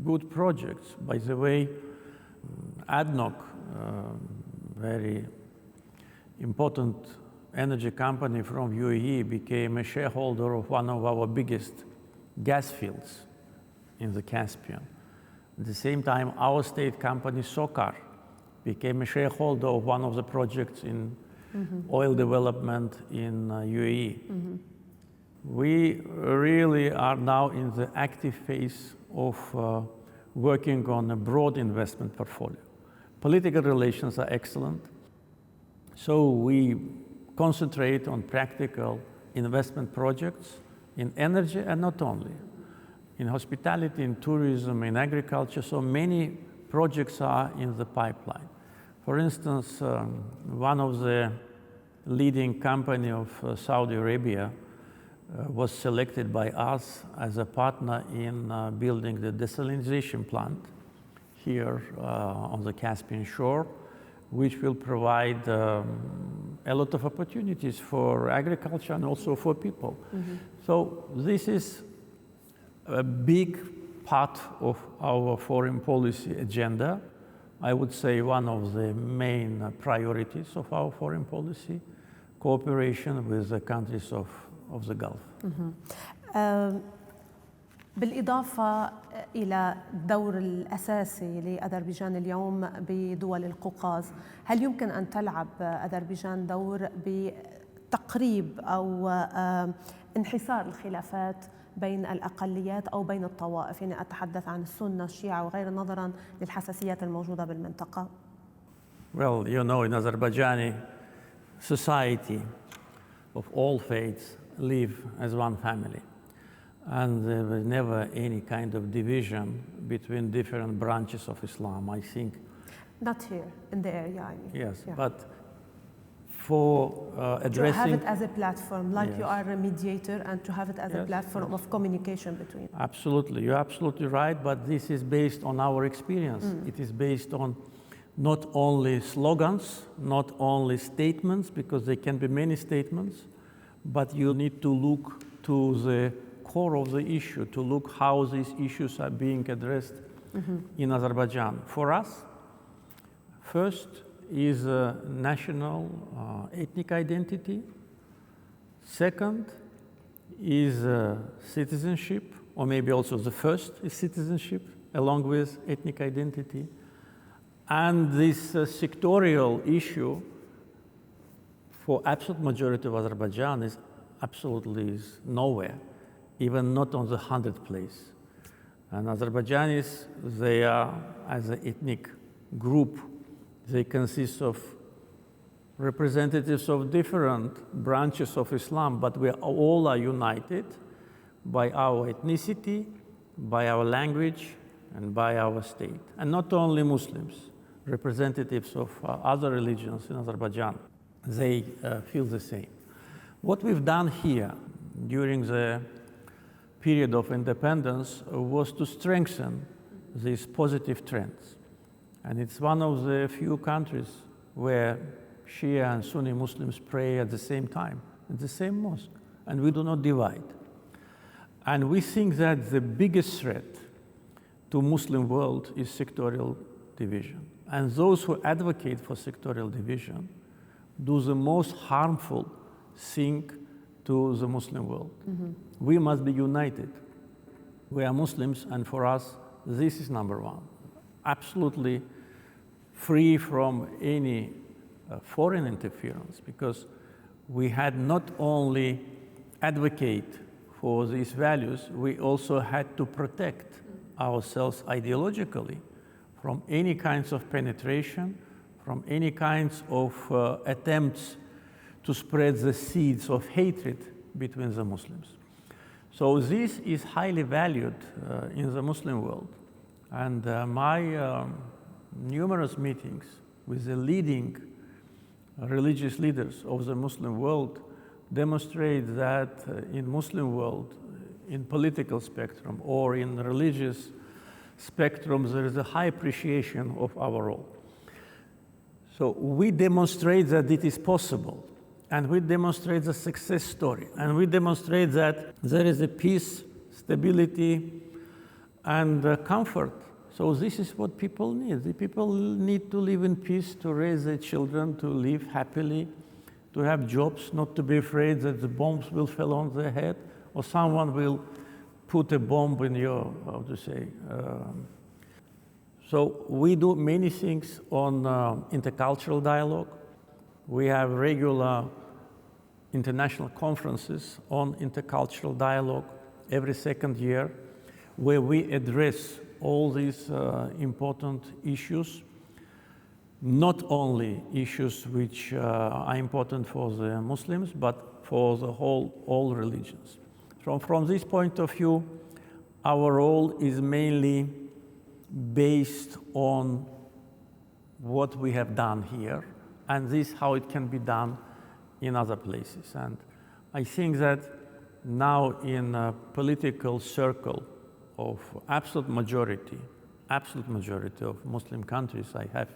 good projects. By the way, ADNOC, very important energy company from UAE, became a shareholder of one of our biggest gas fields in the Caspian. At the same time, our state company, SOCAR, became a shareholder of one of the projects in oil development in UAE. We really are now in the active phase of working on a broad investment portfolio. Political relations are excellent, so we concentrate on practical investment projects in energy, and not only. In hospitality, in tourism, in agriculture, so many projects are in the pipeline. For instance, one of the leading company of Saudi Arabia was selected by us as a partner in building the desalination plant here on the Caspian shore, which will provide a lot of opportunities for agriculture and also for people. So this is a big part of our foreign policy agenda. I would say one of the main priorities of our foreign policy, cooperation with the countries of the Gulf. بالإضافة إلى الدور الأساسي لأذربيجان اليوم بدول القوقاز، هل يمكن أن تلعب أذربيجان دور بتقريب أو انحسار الخلافات بين الأقليات أو بين الطوائف؟ يعني أتحدث عن السنة الشيعة وغير، نظراً للحساسيات الموجودة بالمنطقة. Well, you know, in Azerbaijani society of all faiths live as one family. And there was never any kind of division between different branches of Islam, I think. Not here, in the area, I mean. Yes, yeah. but for addressing... To have it as a platform, like yes. you are a mediator, and to have it as yes, a platform of communication between. Absolutely, you're absolutely right, but this is based on our experience. It is based on not only slogans, not only statements, because there can be many statements, but you need to look to the core of the issue, to look how these issues are being addressed in Azerbaijan. For us, first is national ethnic identity. Second is citizenship, or maybe also the first is citizenship, along with ethnic identity. And this sectorial issue for absolute majority of Azerbaijan is absolutely nowhere, even not on the 100th place. And Azerbaijanis, they are, as an ethnic group, they consist of representatives of different branches of Islam, but we all are united by our ethnicity, by our language, and by our state. And not only Muslims, representatives of other religions in Azerbaijan, they feel the same. What we've done here during the period of independence was to strengthen these positive trends. And it's one of the few countries where Shia and Sunni Muslims pray at the same time, at the same mosque, and we do not divide. And we think that the biggest threat to Muslim world is sectorial division. And those who advocate for sectorial division do the most harmful thing to the Muslim world. We must be united. We are Muslims, and for us, this is number one. Absolutely free from any foreign interference, because we had not only advocate for these values, we also had to protect ourselves ideologically from any kinds of penetration, from any kinds of attempts to spread the seeds of hatred between the Muslims. So this is highly valued in the Muslim world. And my numerous meetings with the leading religious leaders of the Muslim world demonstrate that in Muslim world, in political spectrum or in religious spectrum, there is a high appreciation of our role. So we demonstrate that it is possible, and we demonstrate the success story, and we demonstrate that there is a peace, stability, and comfort. So this is what people need. The people need to live in peace, to raise their children, to live happily, to have jobs, not to be afraid that the bombs will fall on their head, or someone will put a bomb in your, how to say. So we do many things on intercultural dialogue. We have regular international conferences on intercultural dialogue every second year, where we address all these important issues, not only issues which are important for the Muslims, but for the all religions. From this point of view, our role is mainly based on what we have done here, and this how it can be done in other places. And I think that now in a political circle of absolute majority of Muslim countries, I have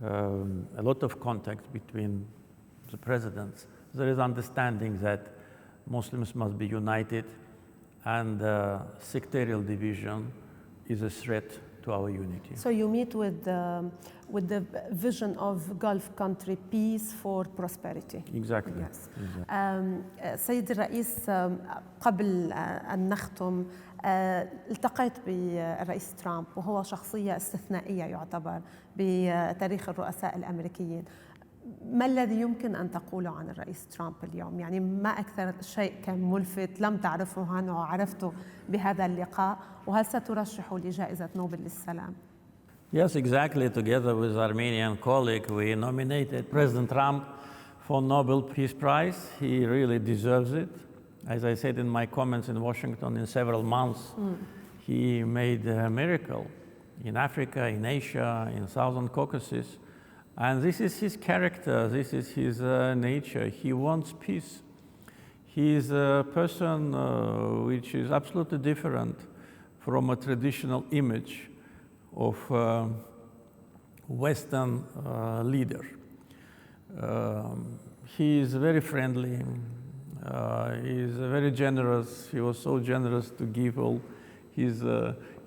a lot of contact between the presidents. There is understanding that Muslims must be united, and sectarial division is a threat to our unity. So you meet with the vision of Gulf country peace for prosperity. Exactly. Yes. Exactly. سيد الرئيس قبل أن نختم التقيت بالرئيس ترامب وهو شخصية استثنائية يعتبر بتاريخ الرؤساء الأمريكيين. ما الذي يمكن أن تقوله عن الرئيس ترامب اليوم؟ يعني ما أكثر شيء كان ملفت لم تعرفه عنه وعرفته بهذا اللقاء، وهل سترشحه لجائزة نوبل للسلام؟ Yes, exactly. Together with Armenian colleague, we nominated President Trump for Nobel Peace Prize. He really deserves it. As I said in my comments in Washington, in several months, he made a miracle in Africa, in Asia, in Southern Caucasus. And this is his character, this is his nature. He wants peace. He is a person which is absolutely different from a traditional image of Western leader. He is very friendly, he is very generous. He was so generous to give all his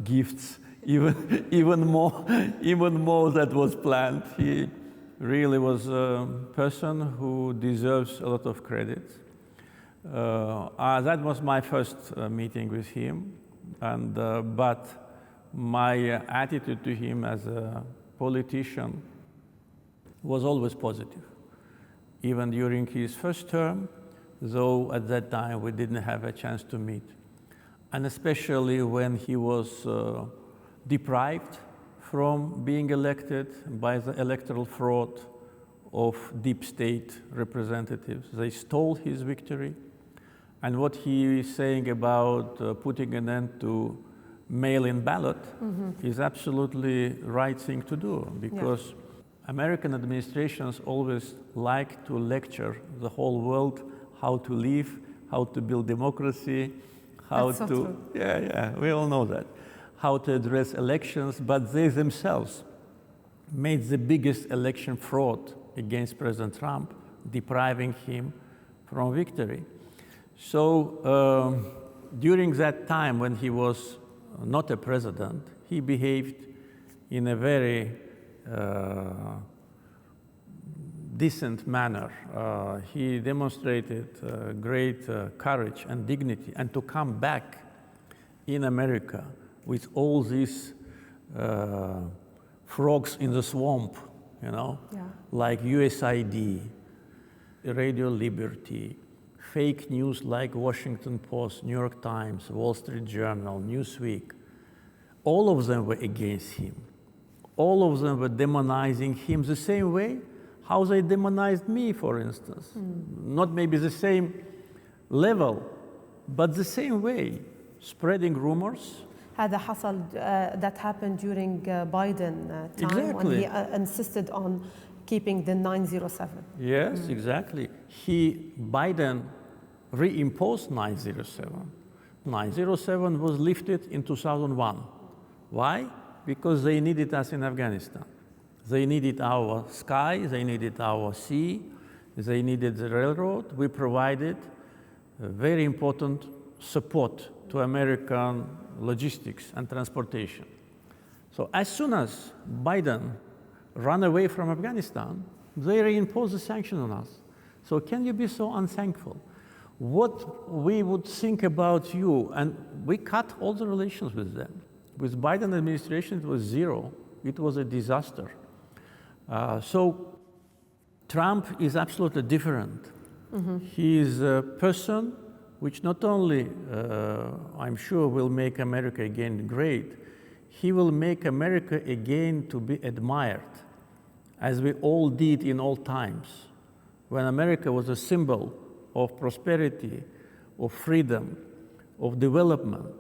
gifts, even more that was planned. He really was a person who deserves a lot of credit. That was my first meeting with him, and but my attitude to him as a politician was always positive. Even during his first term, though at that time we didn't have a chance to meet. And especially when he was deprived from being elected by the electoral fraud of deep state representatives. They stole his victory. And what he is saying about putting an end to mail-in ballot is absolutely right thing to do, because American administrations always like to lecture the whole world how to live, how to build democracy, how That's to, so true. We all know that, how to address elections, but they themselves made the biggest election fraud against President Trump, depriving him from victory. So during that time when he was not a president, he behaved in a very decent manner. He demonstrated great courage and dignity, and to come back in America with all these frogs in the swamp, like USID, Radio Liberty, fake news like Washington Post, New York Times, Wall Street Journal, Newsweek, all of them were against him. All of them were demonizing him the same way how they demonized me, for instance. Not maybe the same level, but the same way, spreading rumors. هذا حصل that happened during Biden time when he insisted on keeping the 907. Yes, exactly. Biden reimposed 907. 907 was lifted in 2001. Why? Because they needed us in Afghanistan. They needed our sky, they needed our sea, they needed the railroad. We provided very important support to American logistics and transportation. So as soon as Biden ran away from Afghanistan, they reimposed the sanction on us. So can you be so unthankful? What we would think about you, and we cut all the relations with them. With Biden administration, it was zero. It was a disaster. So Trump is absolutely different. He is a person which not only, I'm sure, will make America again great, he will make America again to be admired, as we all did in all times, when America was a symbol of prosperity, of freedom, of development.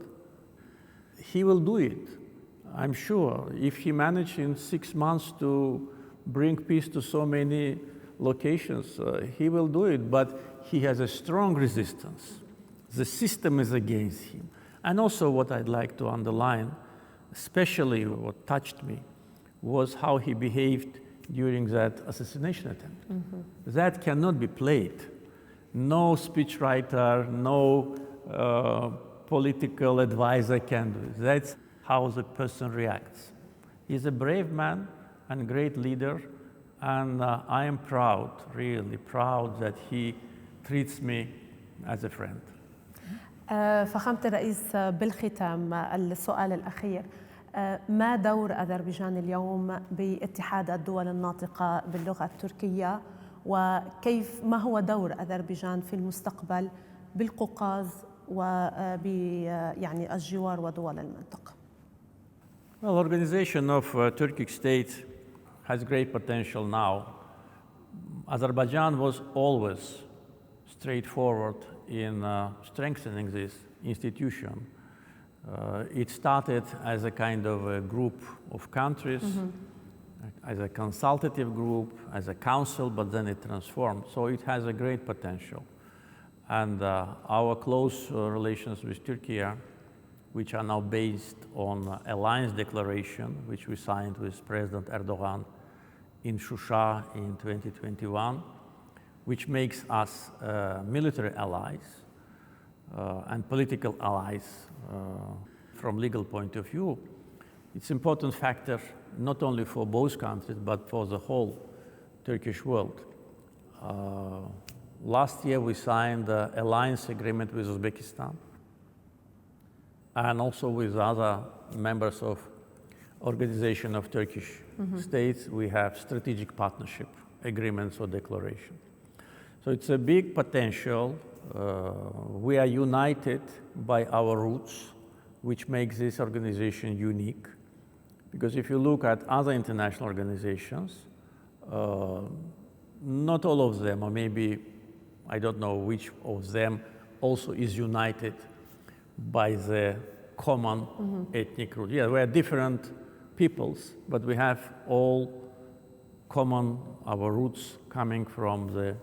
He will do it, I'm sure. If he managed in 6 months to bring peace to so many locations, he will do it, but he has a strong resistance. The system is against him. And also what I'd like to underline, especially what touched me, was how he behaved during that assassination attempt. That cannot be played. No speechwriter, no political advisor can do it. That's how the person reacts. He's a brave man and great leader, and I am proud, really proud, that he treats me as a friend. فخامة الرئيس، بالختام السؤال الأخير، ما دور أذربيجان اليوم باتحاد الدول الناطقة باللغة التركية، وكيف ما هو دور أذربيجان في المستقبل بالقوقاز يعني الجوار ودول المنطقة؟ Well, organization of Turkic state has great potential now. Azerbaijan was always straightforward in strengthening this institution. It started as a kind of a group of countries, as a consultative group, as a council, but then it transformed. So it has a great potential. And our close relations with Turkey, which are now based on alliance declaration, which we signed with President Erdogan in Shusha in 2021, which makes us military allies and political allies from legal point of view. It's an important factor not only for both countries, but for the whole Turkish world. Last year we signed an alliance agreement with Uzbekistan and also with other members of Organization of Turkish States. We have strategic partnership agreements or declaration. So it's a big potential. We are united by our roots, which makes this organization unique. Because if you look at other international organizations, not all of them, or maybe I don't know which of them also is united by the common ethnic root. Yeah, we are different peoples, but we have all common, our roots coming from the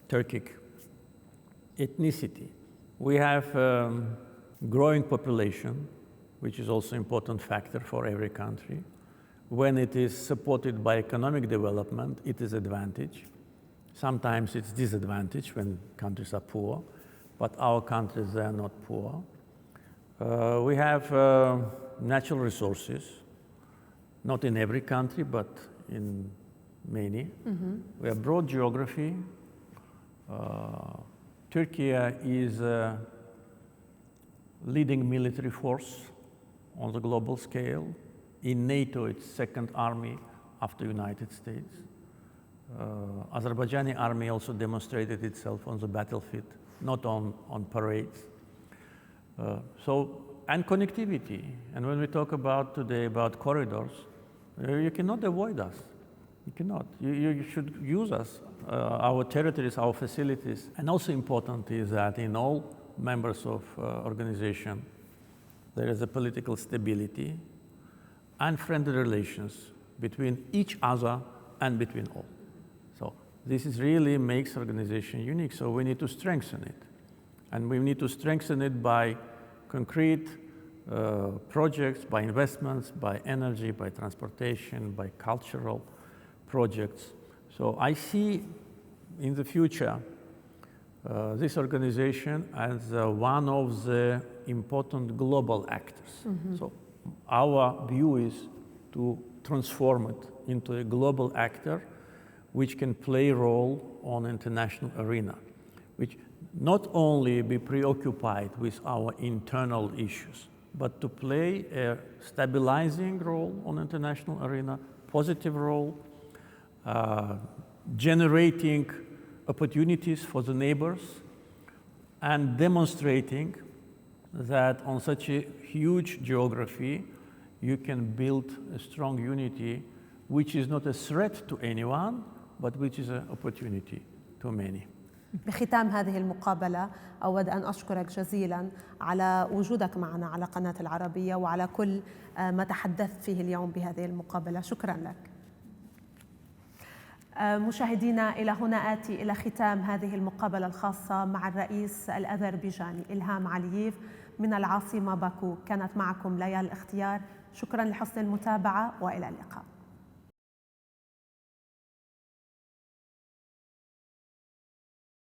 Turkic ethnicity. We have growing population, which is also an important factor for every country. When it is supported by economic development, it is advantage. Sometimes it's disadvantage when countries are poor, but our countries, they are not poor. We have natural resources, not in every country, but in many. We have broad geography. Turkey is a leading military force on the global scale. In NATO, it's second army after United States. Azerbaijani army also demonstrated itself on the battlefield, not on parades. And connectivity. And when we talk about today about corridors, you cannot avoid us. You cannot. You should use us, our territories, our facilities. And also important is that in all members of organization, there is a political stability and friendly relations between each other and between all. So this is really makes organization unique. So we need to strengthen it. And we need to strengthen it by concrete projects, by investments, by energy, by transportation, by cultural projects. So I see in the future this organization as one of the important global actors. So our view is to transform it into a global actor which can play a role on international arena, which not only be preoccupied with our internal issues, but to play a stabilizing role on international arena, positive role, generating opportunities for the neighbors, and demonstrating that on such a huge geography, you can build a strong unity, which is not a threat to anyone, but which is an opportunity to many. بختام هذه المقابلة أود أن أشكرك جزيلا على وجودك معنا على قناة العربية وعلى كل ما تحدثت فيه اليوم بهذه المقابلة. شكرا لك. مشاهدينا، إلى هنا آتي إلى ختام هذه المقابلة الخاصة مع الرئيس الأذربيجاني إلهام علييف من العاصمة باكو. كانت معكم ليال الاختيار. شكرا لحسن المتابعة وإلى اللقاء.